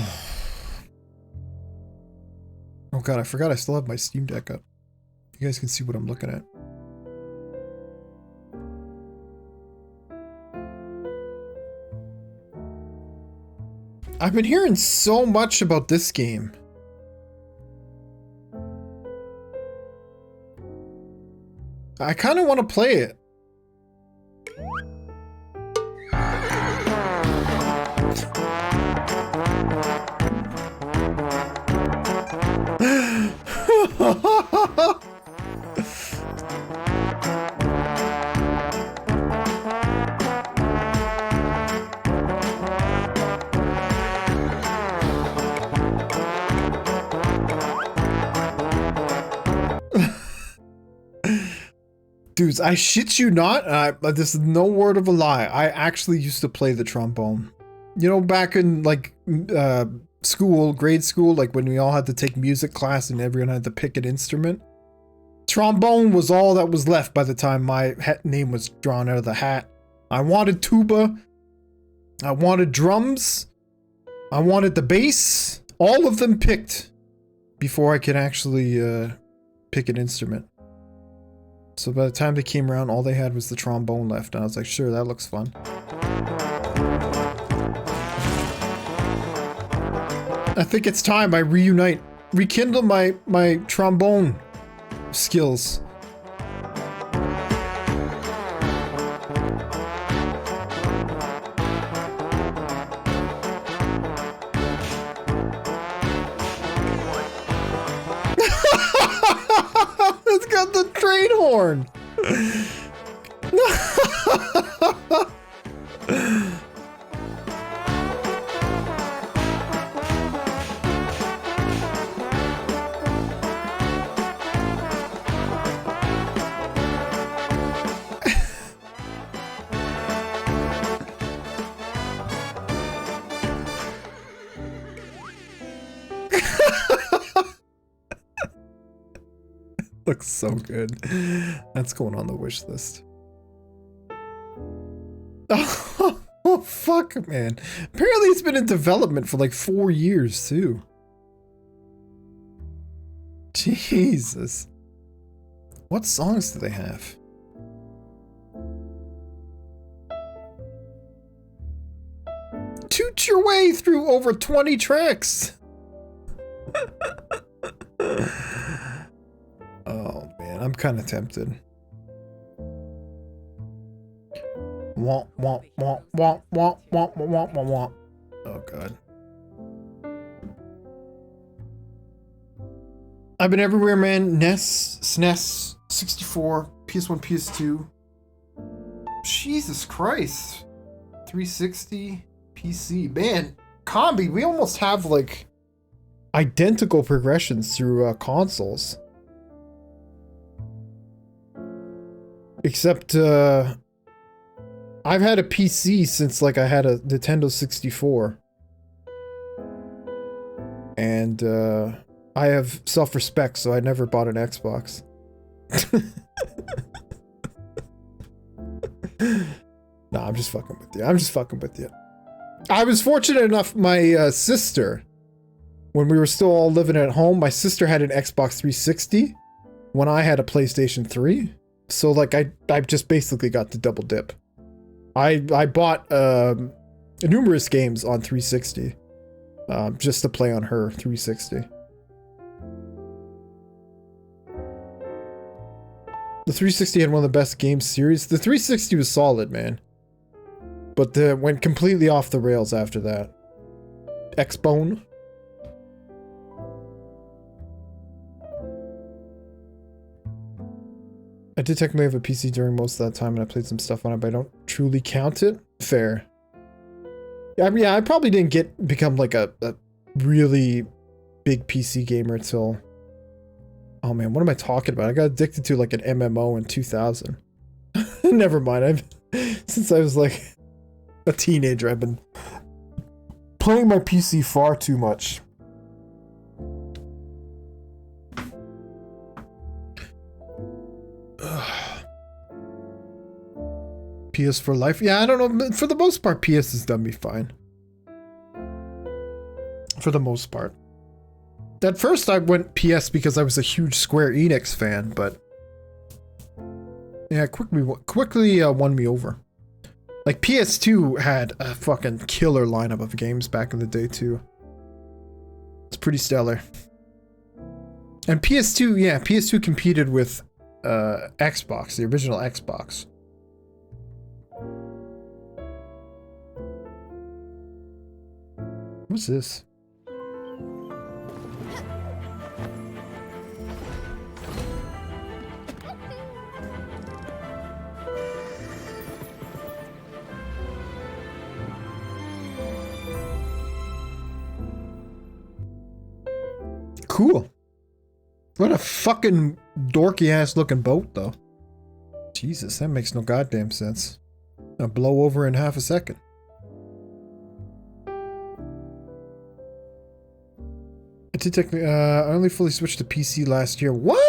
Oh god, I forgot I still have my Steam Deck up. You guys can see what I'm looking at. I've been hearing so much about this game. I kind of want to play it. Dudes, I shit you not, this is no word of a lie. I actually used to play the trombone. You know, back in like school, grade school, like when we all had to take music class and everyone had to pick an instrument. Trombone was all that was left by the time my name was drawn out of the hat. I wanted tuba. I wanted drums. I wanted the bass. All of them picked before I could actually pick an instrument. So by the time they came around, all they had was the trombone left. And I was like, sure, that looks fun. I think it's time I reunite, rekindle my trombone skills. It's got the train horn. Looks so good. That's going on the wish list. Oh, fuck, man. Apparently it's been in development for like 4 years, too. Jesus. What songs do they have? Toot your way through over 20 tracks. Oh man, I'm kind of tempted. Womp womp womp womp womp womp womp womp womp. Oh god. I've been everywhere, man. NES, SNES, 64, PS1, PS2. Jesus Christ. 360, PC. Man, Combi, we almost have like identical progressions through consoles. Except, I've had a PC since, like, I had a Nintendo 64. And, I have self-respect, so I never bought an Xbox. Nah, I'm just fucking with you. I'm just fucking with you. I was fortunate enough, my, sister, when we were still all living at home, my sister had an Xbox 360 when I had a PlayStation 3. So like I just basically got the double dip. I bought numerous games on 360 just to play on her 360. The 360 had one of the best game series. The 360 was solid, man. But went completely off the rails after that. X-Bone. I did technically have a PC during most of that time and I played some stuff on it, but I don't truly count it. Fair. I mean, yeah, I probably didn't become like a really big PC gamer till... Oh man, what am I talking about? I got addicted to like an MMO in 2000. Never mind, since I was like a teenager, I've been playing my PC far too much. PS for life? Yeah, I don't know. For the most part, PS has done me fine. For the most part. At first, I went PS because I was a huge Square Enix fan, but yeah, quickly won me over. Like PS2 had a fucking killer lineup of games back in the day too. It's pretty stellar. And PS2, yeah, PS2 competed with Xbox, the original Xbox. What's this? Cool. What a fucking dorky ass looking boat though. Jesus, that makes no goddamn sense. I'll blow over in half a second. I only fully switched to PC last year. What?